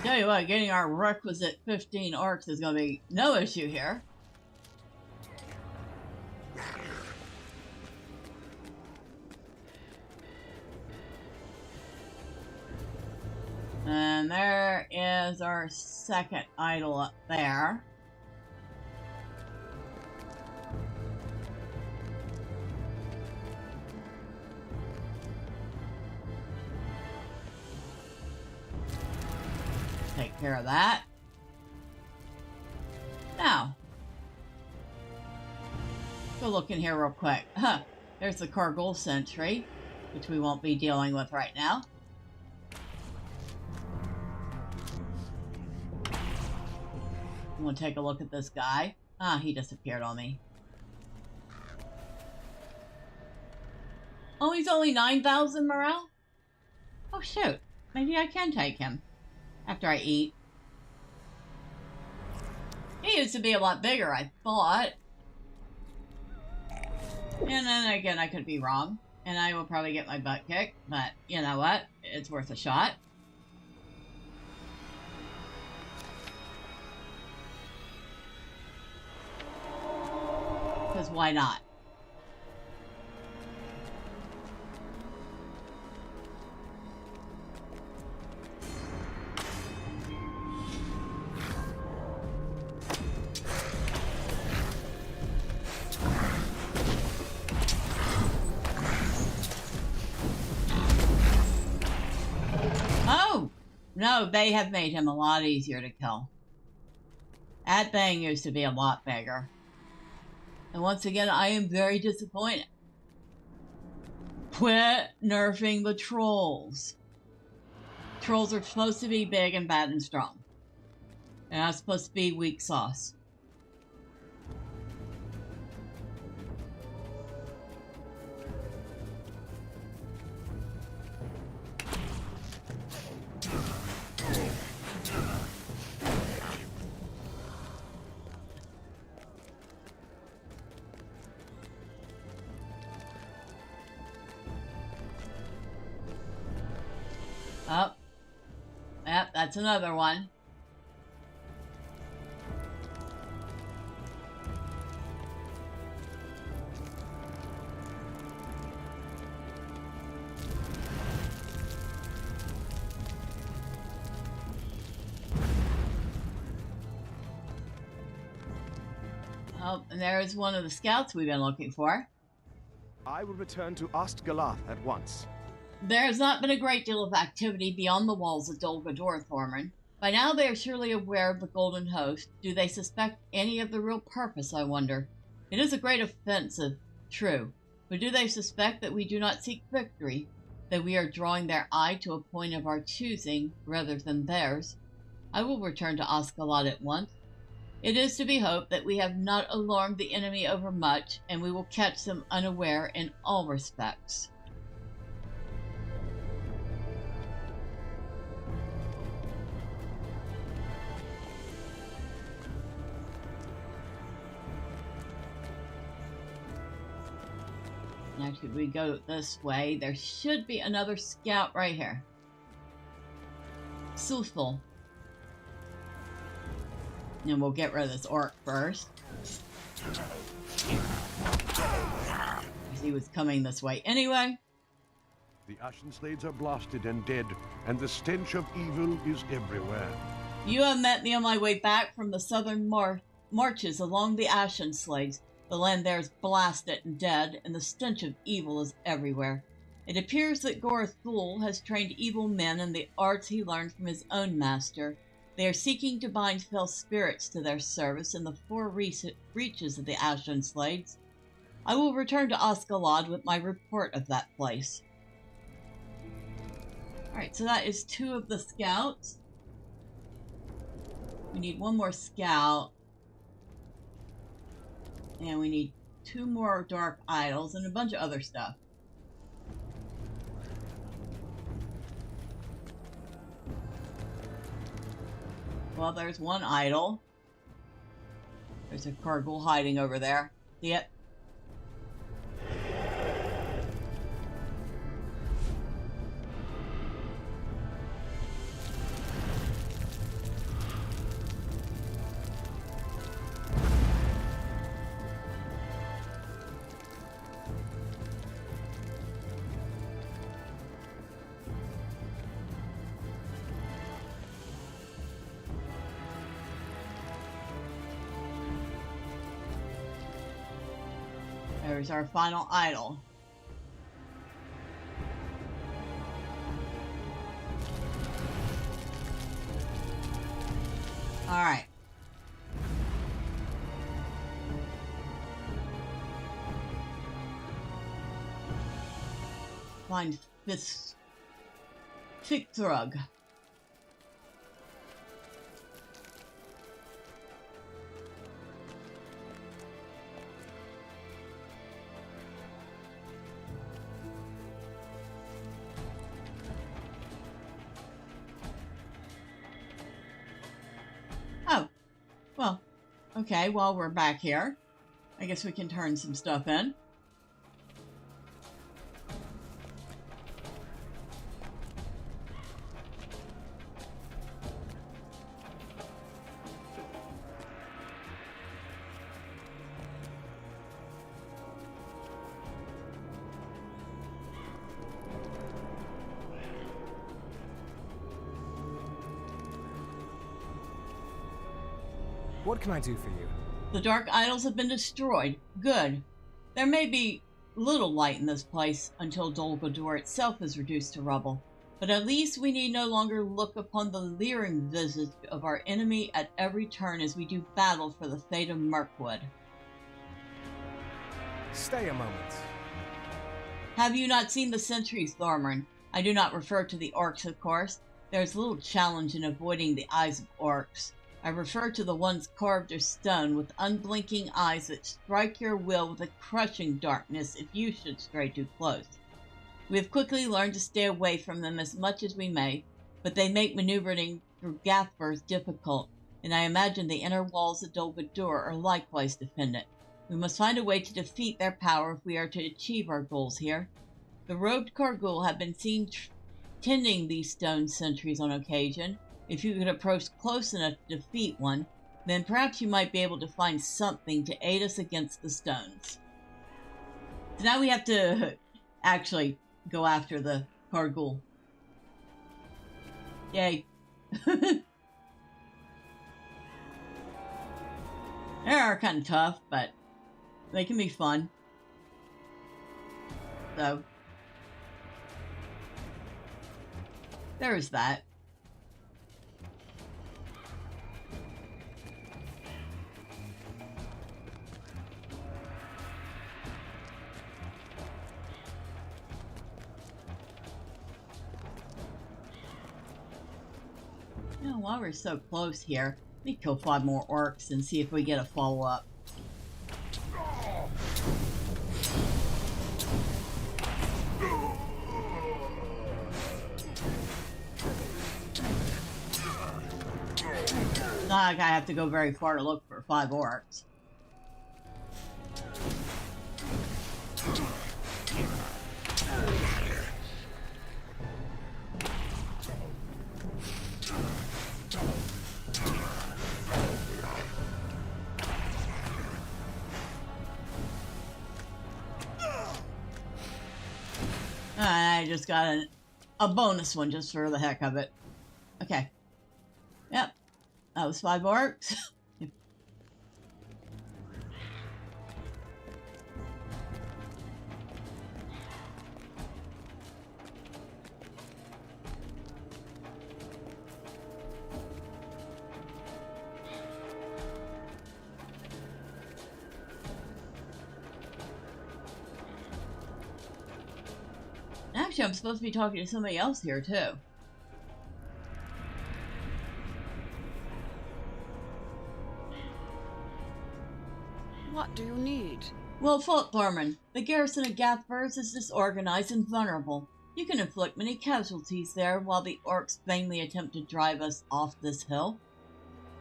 Tell you what, getting our requisite 15 orcs is going to be no issue here. And there is our second idol up there. Take care of that. Now, go look in here real quick. Huh. There's the Cargol sentry, which we won't be dealing with right now. We'll take a look at this guy. Ah, he disappeared on me. Oh, he's only 9,000 morale? Oh, shoot. Maybe I can take him after I eat. He used to be a lot bigger, I thought. And then again, I could be wrong. And I will probably get my butt kicked. But you know what? It's worth a shot. Because why not? Oh! No, they have made him a lot easier to kill. That thing used to be a lot bigger. And once again, I am very disappointed. Quit nerfing the trolls. Trolls are supposed to be big and bad and strong. They're not supposed to be weak sauce. Oh, yep, that's another one. Oh, and there's one of the scouts we've been looking for. I will return to Ostgalath at once. There has not been a great deal of activity beyond the walls of Dol Guldur, Thormurn. By now they are surely aware of the Golden Host. Do they suspect any of the real purpose, I wonder? It is a great offensive, true, but do they suspect that we do not seek victory, that we are drawing their eye to a point of our choosing rather than theirs? I will return to Osgalath at once. It is to be hoped that we have not alarmed the enemy overmuch, and we will catch them unaware in all respects. Now, should we go this way? There should be another scout right here. Soothful. And we'll get rid of this orc first. Because he was coming this way anyway. The Ashen Slades are blasted and dead, and the stench of evil is everywhere. You have met me on my way back from the southern marches along the Ashen Slades. The land there is blasted and dead, and the stench of evil is everywhere. It appears that Gorathul has trained evil men in the arts he learned from his own master. They are seeking to bind fell spirits to their service in the four reaches of the Ashen Slades. I will return to Osgalath with my report of that place. Alright, so that is 2 of the scouts. We need 1 more scout. And we need 2 more dark idols and a bunch of other stuff. Well, there's 1 idol. There's a Cargol hiding over there. See it? There's our final idol. Alright. Find this Fichthrug. Oh, well, okay, while we're back here, I guess we can turn some stuff in. What can I do for you? The dark idols have been destroyed. Good. There may be little light in this place until Dol Guldur itself is reduced to rubble, but at least we need no longer look upon the leering visage of our enemy at every turn as we do battle for the fate of Mirkwood. Stay a moment. Have you not seen the sentries, Thormurn? I do not refer to the orcs, of course. There is little challenge in avoiding the eyes of orcs. I refer to the ones carved of stone with unblinking eyes that strike your will with a crushing darkness if you should stray too close. We have quickly learned to stay away from them as much as we may, but they make maneuvering through Gathbers difficult, and I imagine the inner walls of Dol Guldur are likewise defended. We must find a way to defeat their power if we are to achieve our goals here. The robed Kargul have been seen tending these stone sentries on occasion. If you could approach close enough to defeat one, then perhaps you might be able to find something to aid us against the stones. So now we have to actually go after the Kargul. Yay. They are kind of tough, but they can be fun. So, there's that. Now, while we're so close here, let me kill 5 more orcs and see if we get a follow-up. It's not like I have to go very far to look for 5 orcs. I just got a bonus one just for the heck of it. Okay. Yep. That was 5 orcs. Actually, I'm supposed to be talking to somebody else here, too. What do you need? Well, Thormurn, the garrison of Gathbers is disorganized and vulnerable. You can inflict many casualties there while the orcs vainly attempt to drive us off this hill.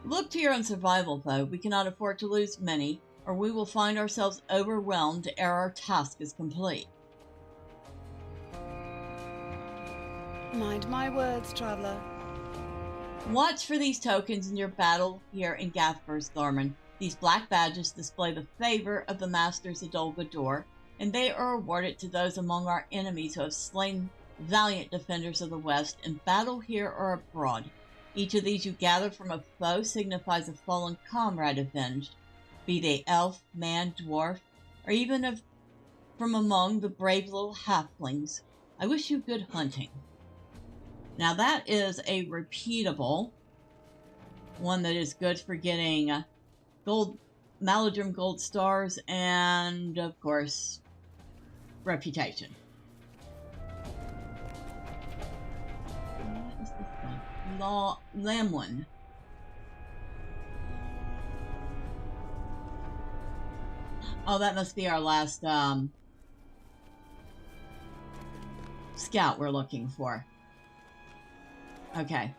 Look to your own survival, though. We cannot afford to lose many, or we will find ourselves overwhelmed ere our task is complete. Mind my words, traveler. Watch for these tokens in your battle here in Gathbers, Thormurn. These black badges display the favor of the masters of Dol Guldur, and they are awarded to those among our enemies who have slain valiant defenders of the West in battle here or abroad. Each of these you gather from a foe signifies a fallen comrade avenged, be they elf, man, dwarf, or even from among the brave little halflings. I wish you good hunting. Now that is a repeatable One that is good for getting Maladrim gold stars and, of course, reputation. What is this one? Lamwin. Oh, that must be our last scout we're looking for. Okay.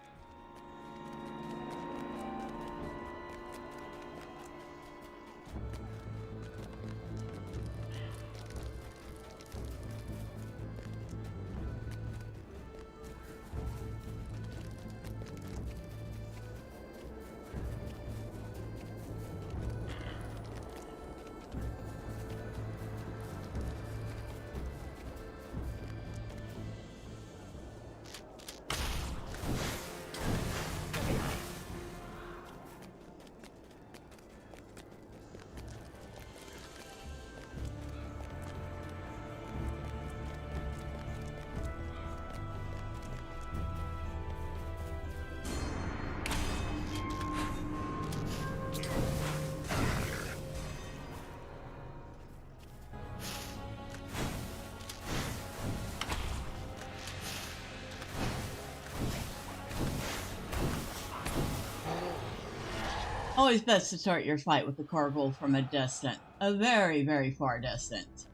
Always best to start your fight with the Cargol from a distance. A very, very far distance.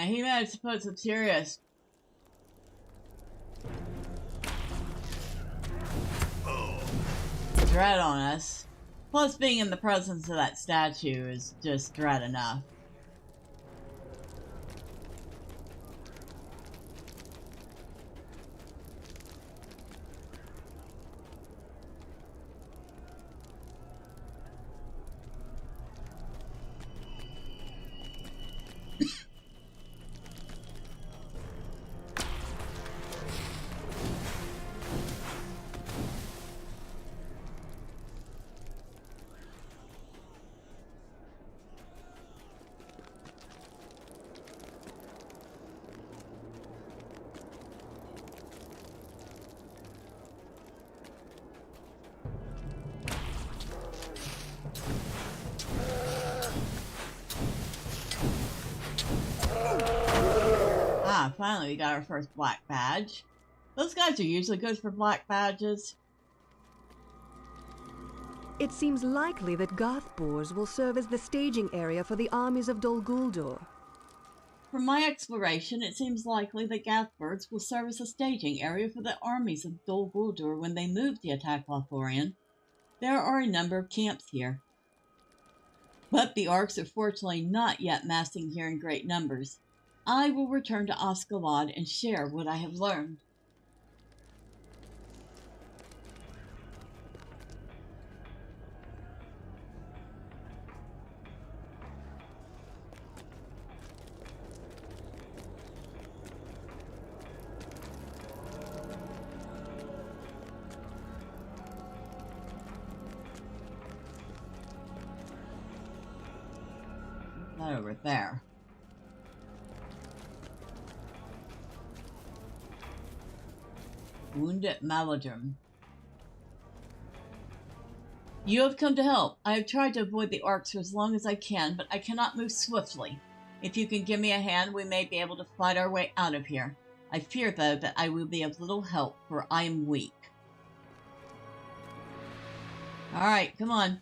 He managed to put some serious dread on us. Plus, being in the presence of that statue is just dread enough. Finally, we got our first black badge. Those guys are usually good for black badges. It seems likely that Garthbors will serve as the staging area for the armies of Dol Guldur. From my exploration, it seems likely that Garthbors will serve as a staging area for the armies of Dol Guldur when they move to attack Lothlorien. There are a number of camps here. But the orcs are fortunately not yet massing here in great numbers. I will return to Osgiliath and share what I have learned. That over there. Wounded Maladrim. You have come to help. I have tried to avoid the orcs for as long as I can, but I cannot move swiftly. If you can give me a hand, we may be able to fight our way out of here. I fear, though, that I will be of little help, for I am weak. Alright, come on.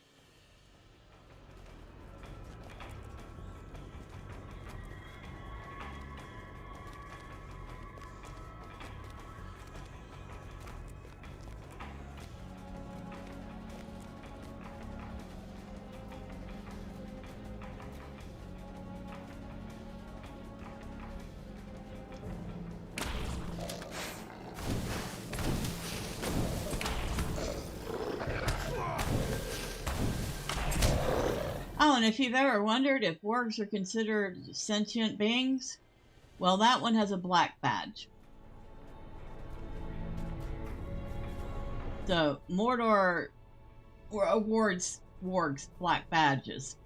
Oh, and if you've ever wondered if wargs are considered sentient beings, well, that one has a black badge. So, Mordor awards wargs black badges.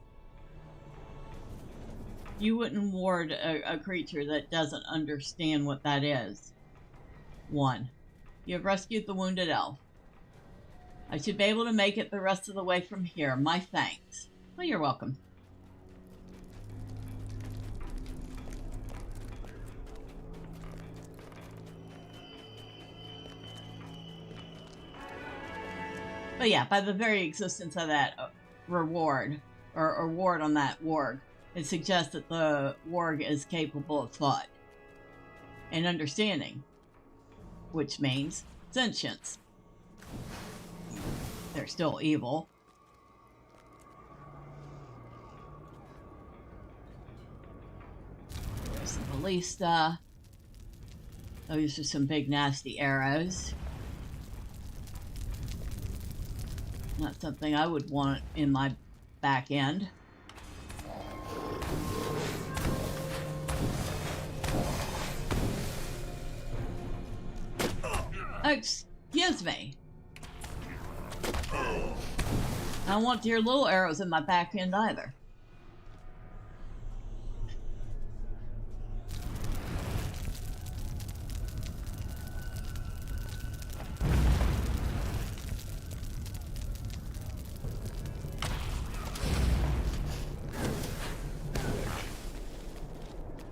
You wouldn't award a creature that doesn't understand what that is. 1. You have rescued the wounded elf. I should be able to make it the rest of the way from here. My thanks. Well, you're welcome. But yeah, by the very existence of that reward, or award on that warg, it suggests that the warg is capable of thought and understanding, which means sentience. They're still evil. There's the ballista. Those are some big nasty arrows. Not something I would want in my back end. Excuse me. I don't want your little arrows in my back end either.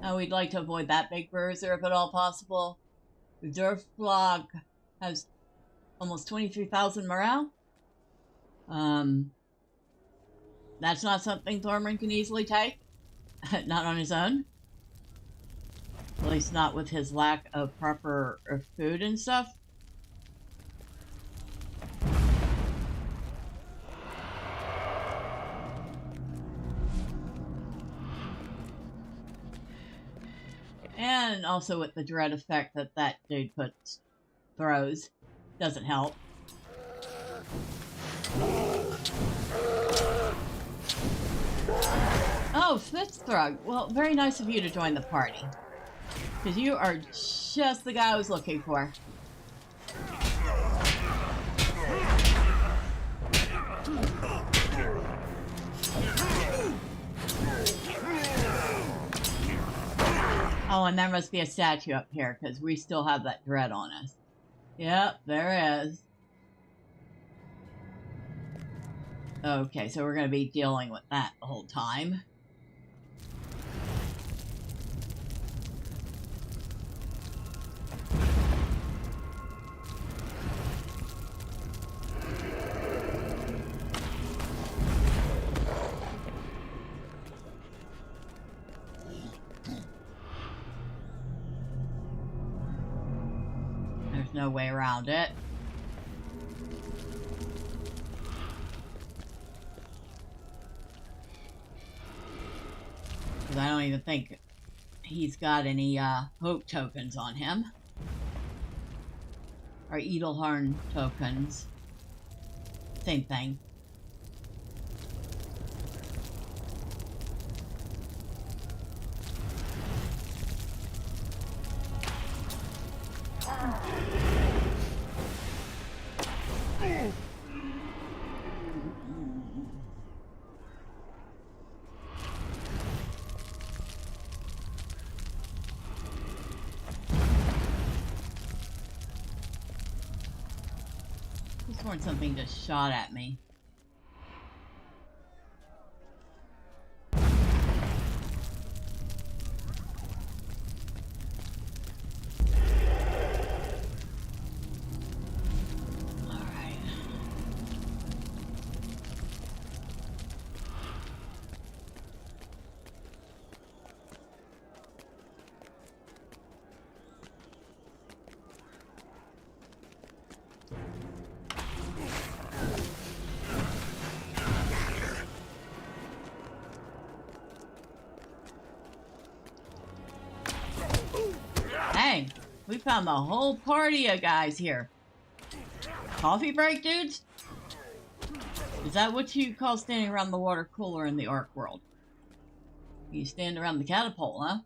Oh, we'd like to avoid that big bruiser if at all possible. The Durflog has almost 23,000 morale. That's not something Thormurn can easily take. Not on his own. At least not with his lack of proper food and stuff. And also with the dread effect that that dude throws. Doesn't help. Oh, Fitzthrug. Well, very nice of you to join the party. Because you are just the guy I was looking for. Oh, and there must be a statue up here, because we still have that dread on us. Yep, there is. Okay, so we're going to be dealing with that the whole time. There's no way around it. Because I don't even think he's got any hope tokens on him. Or Edelhorn tokens. Same thing. Sworn something just shot at me. Dang, we found the whole party of guys here. Coffee break, dudes? Is that what you call standing around the water cooler in the Ark world? You stand around the catapult, huh?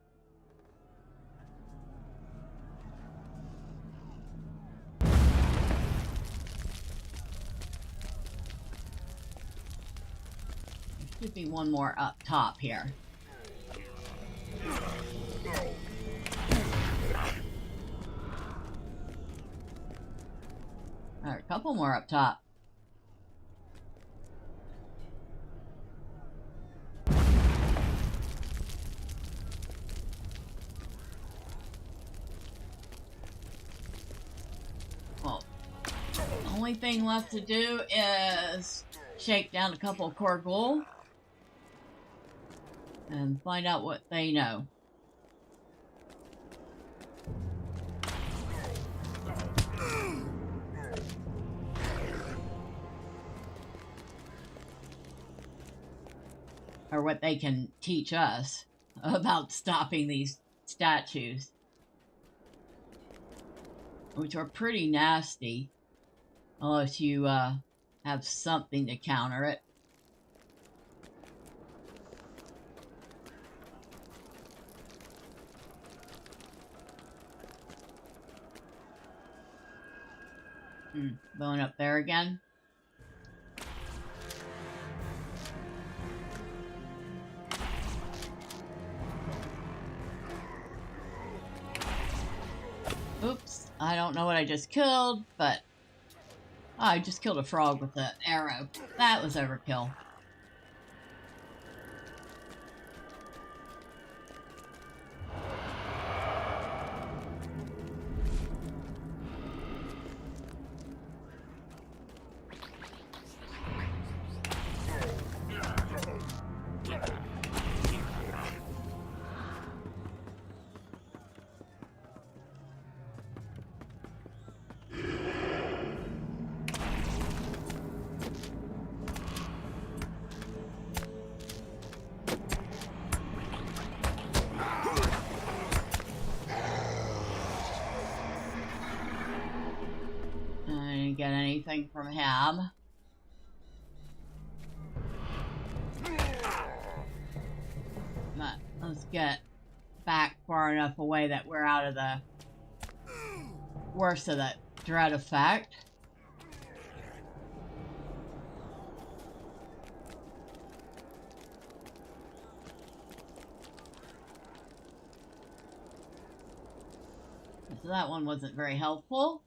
There should be one more up top here. Alright, a couple more up top. Well, the only thing left to do is shake down a couple of core ghoul and find out what they know. Or what they can teach us about stopping these statues, which are pretty nasty unless you have something to counter it. Going up there again. Oops, I don't know what I just killed, but I just killed a frog with an arrow. That was overkill. Get anything from him. But let's get back far enough away that we're out of the worst of that dread effect. So that one wasn't very helpful.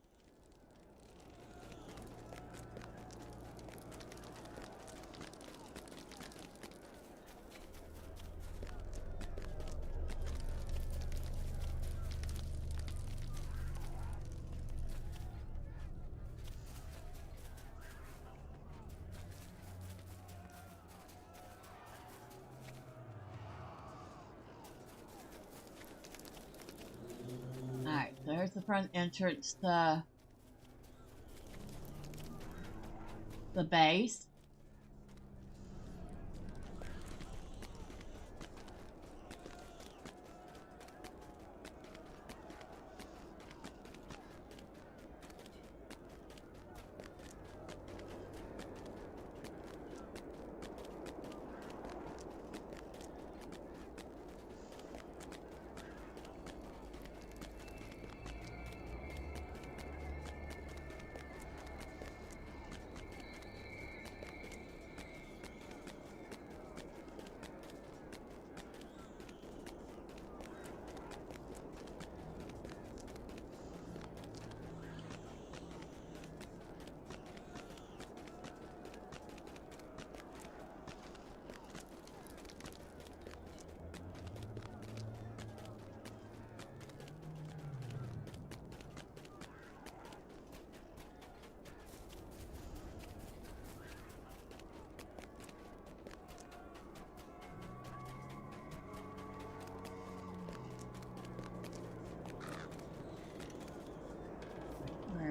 Alright, so here's the front entrance to the base.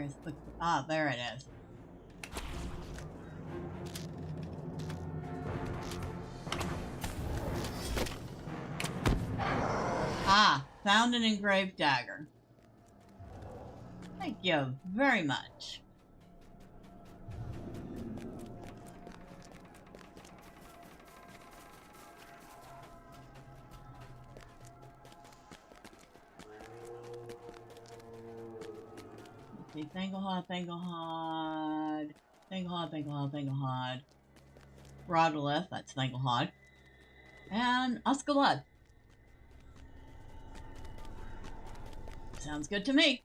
Where's the... Ah, there it is. Ah, found an engraved dagger. Thank you very much. Okay, Thanglehod, Thanglehod, Thanglehod, Thanglehod, Thanglehod. Rodolith, that's Thanglehod. And Oskalud. Sounds good to me.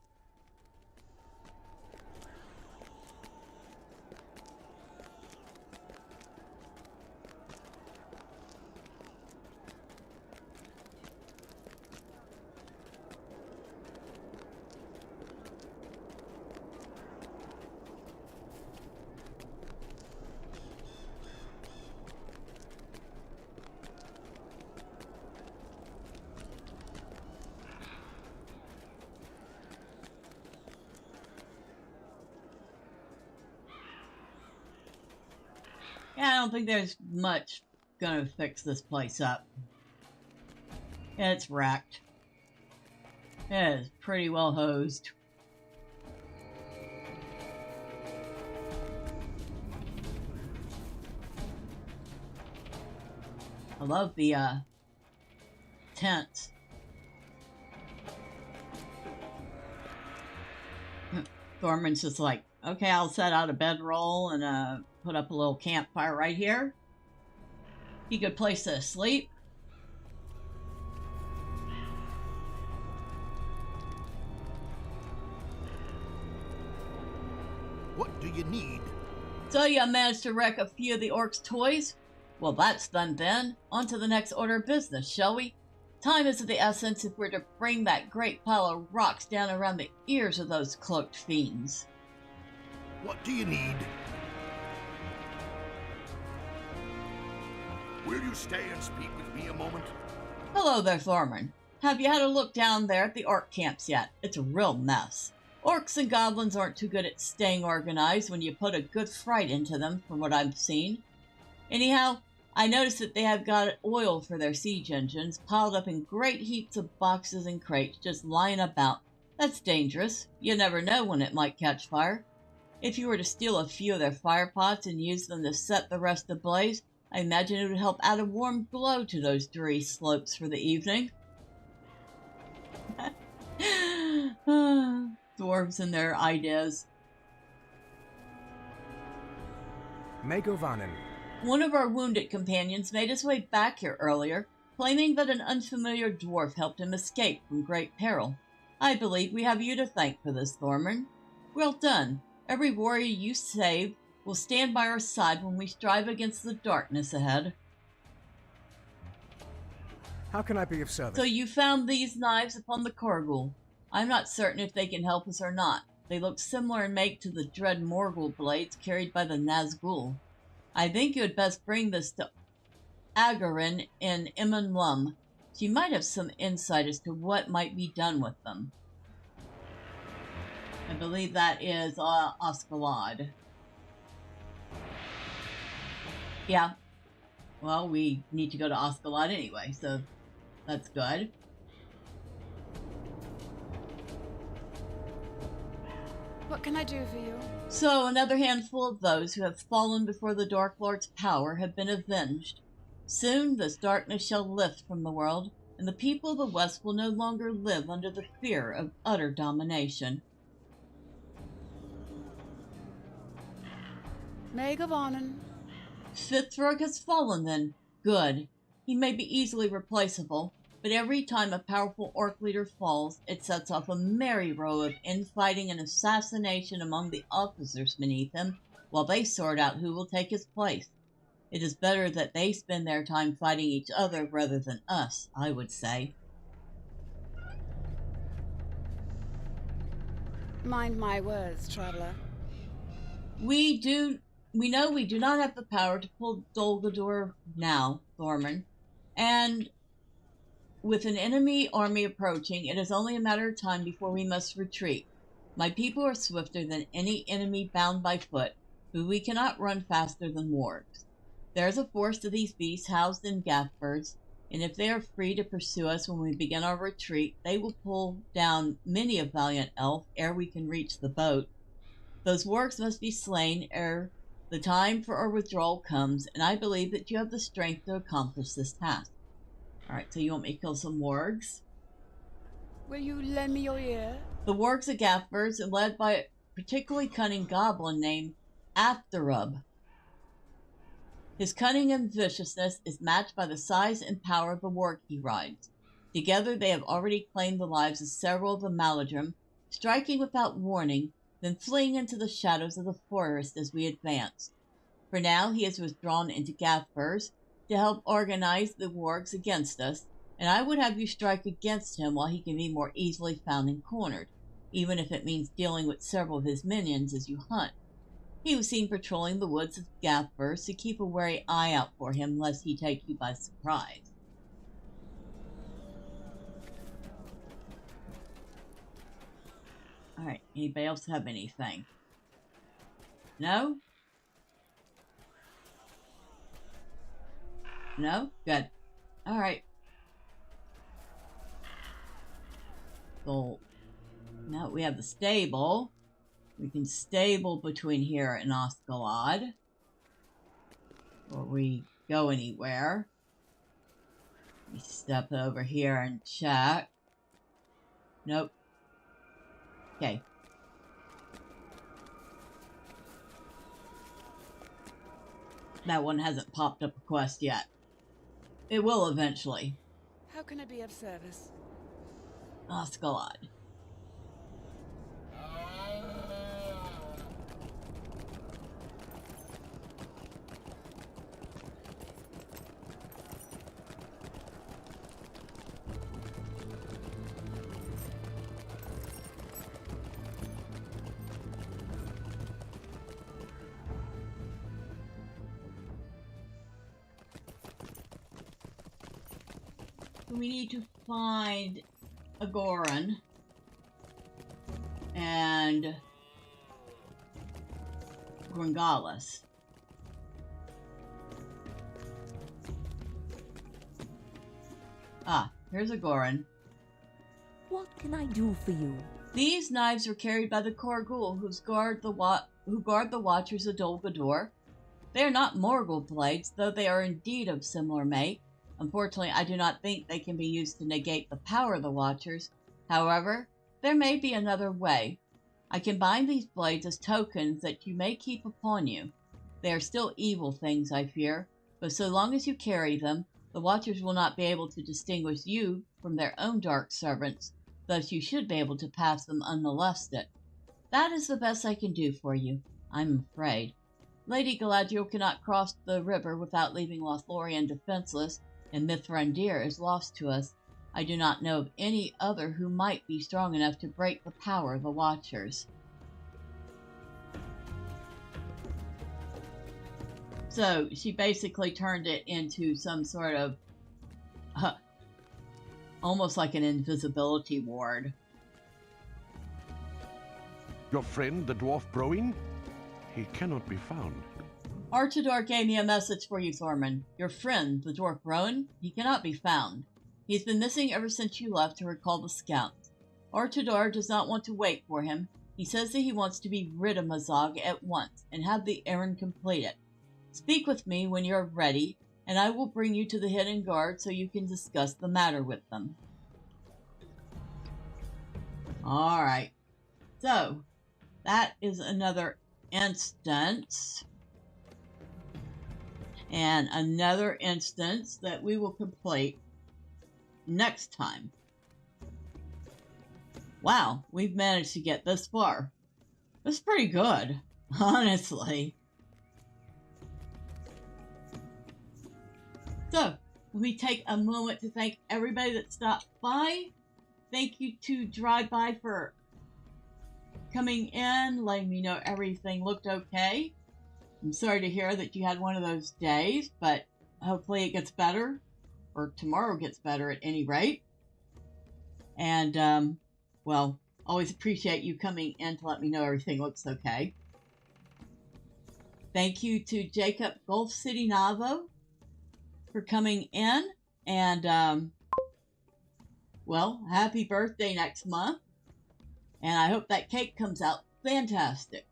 Yeah, I don't think there's much gonna fix this place up. It's wrecked. It is pretty well hosed. I love the tents. Thormurn's just like, okay, I'll set out a bedroll and put up a little campfire right here. Be a good place to sleep. What do you need? So you managed to wreck a few of the orcs' toys? Well, that's done then. On to the next order of business, shall we? Time is of the essence if we're to bring that great pile of rocks down around the ears of those cloaked fiends. What do you need? Will you stay and speak with me a moment? Hello there, Thormurn. Have you had a look down there at the orc camps yet? It's a real mess. Orcs and goblins aren't too good at staying organized when you put a good fright into them, from what I've seen. Anyhow, I noticed that they have got oil for their siege engines piled up in great heaps of boxes and crates just lying about. That's dangerous. You never know when it might catch fire. If you were to steal a few of their fire pots and use them to set the rest ablaze, I imagine it would help add a warm glow to those dreary slopes for the evening. Dwarves and their ideas. Megovanen. One of our wounded companions made his way back here earlier, claiming that an unfamiliar dwarf helped him escape from great peril. I believe we have you to thank for this, Thormurn. Well done. Every warrior you save will stand by our side when we strive against the darkness ahead. How can I be of service? So you found these knives upon the Korgul. I'm not certain if they can help us or not. They look similar in make to the dread Morgul blades carried by the Nazgul. I think you had best bring this to Agarin in Iman Lum. She might have some insight as to what might be done with them. I believe that is Oskalad. Yeah. Well, we need to go to Oskalad anyway, so that's good. What can I do for you? So, another handful of those who have fallen before the Dark Lord's power have been avenged. Soon, this darkness shall lift from the world, and the people of the West will no longer live under the fear of utter domination. Megavanen. Fitzroy has fallen then. Good. He may be easily replaceable, but every time a powerful orc leader falls, it sets off a merry row of infighting and assassination among the officers beneath him, while they sort out who will take his place. It is better that they spend their time fighting each other rather than us, I would say. Mind my words, traveler. We know we do not have the power to pull Dol Guldur now, Thormurn, and with an enemy army approaching, it is only a matter of time before we must retreat. My people are swifter than any enemy bound by foot, but we cannot run faster than wargs. There is a force of these beasts housed in gaffbirds, and if they are free to pursue us when we begin our retreat, they will pull down many a valiant elf ere we can reach the boat. Those wargs must be slain ere the time for our withdrawal comes, and I believe that you have the strength to accomplish this task. Alright, so you want me to kill some wargs? Will you lend me your ear? The wargs are gaffbirds and led by a particularly cunning goblin named Afterrub. His cunning and viciousness is matched by the size and power of the warg he rides. Together they have already claimed the lives of several of the Maladrim, striking without warning, then fleeing into the shadows of the forest as we advance. For now he has withdrawn into Gaffers to help organize the wargs against us, and I would have you strike against him while he can be more easily found and cornered, even if it means dealing with several of his minions as you hunt. He was seen patrolling the woods of Gaffers, so keep a wary eye out for him lest he take you by surprise. Alright, anybody else have anything? No? No? Good. Alright. So, now we have the stable. We can stable between here and Osgalad. Before we go anywhere. We step over here and check. Nope. Okay. That one hasn't popped up a quest yet. It will eventually. How can I be of service? Osgalad. We need to find a Goran and Gringalis. Ah, here's a Goran. What can I do for you? These knives are carried by the Korgul who guard the Watchers of Dol Guldur. They are not Morgul blades, though they are indeed of similar make. Unfortunately, I do not think they can be used to negate the power of the Watchers. However, there may be another way. I can bind these blades as tokens that you may keep upon you. They are still evil things, I fear, but so long as you carry them, the Watchers will not be able to distinguish you from their own dark servants, thus you should be able to pass them unmolested. That is the best I can do for you, I'm afraid. Lady Galadriel cannot cross the river without leaving Lothlorien defenseless, and Mithrandir is lost to us. I do not know of any other who might be strong enough to break the power of the Watchers. So she basically turned it into some sort of almost like an invisibility ward. Your friend, the dwarf Broin? He cannot be found. Archidor gave me a message for you, Thormurn. Your friend, the dwarf Rowan, he cannot be found. He's been missing ever since you left to recall the scouts. Archidor does not want to wait for him. He says that he wants to be rid of Mazog at once and have the errand completed. Speak with me when you're ready, and I will bring you to the Hidden Guard so you can discuss the matter with them. Alright. So, that is another instance. And another instance that we will complete next time. Wow, we've managed to get this far. That's pretty good, honestly. So, let me take a moment to thank everybody that stopped by. Thank you to Drive By for coming in, letting me know everything looked okay. I'm sorry to hear that you had one of those days, but hopefully it gets better, or tomorrow gets better at any rate. And, well, Always appreciate you coming in to let me know everything looks okay. Thank you to Jacob Gulf City Navo for coming in. And, well, happy birthday next month. And I hope that cake comes out fantastic.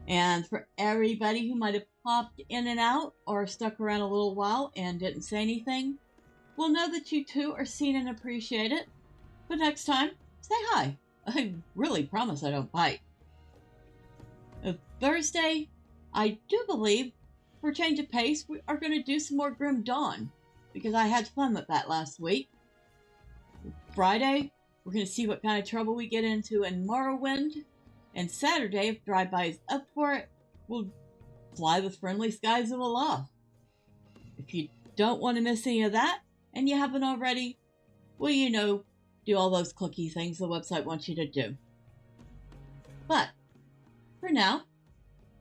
And for everybody who might have popped in and out or stuck around a little while and didn't say anything, we'll know that you too are seen and appreciated. But next time, say hi. I really promise I don't bite. Thursday, I do believe, for a change of pace, we are going to do some more Grim Dawn, because I had fun with that last week. Friday, we're going to see what kind of trouble we get into in Morrowind. And Saturday, if Drive-By is up for it, we'll fly the friendly skies of Aloth. If you don't want to miss any of that, and you haven't already, well, you know, do all those clicky things the website wants you to do. But, for now,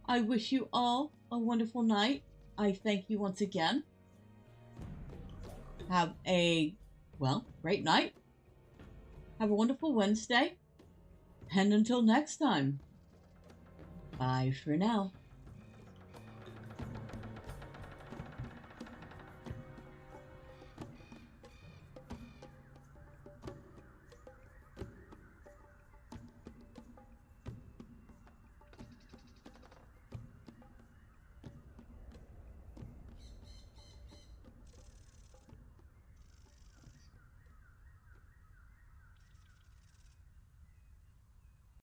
I wish you all a wonderful night. I thank you once again. Have a, well, great night. Have a wonderful Wednesday. And until next time, bye for now.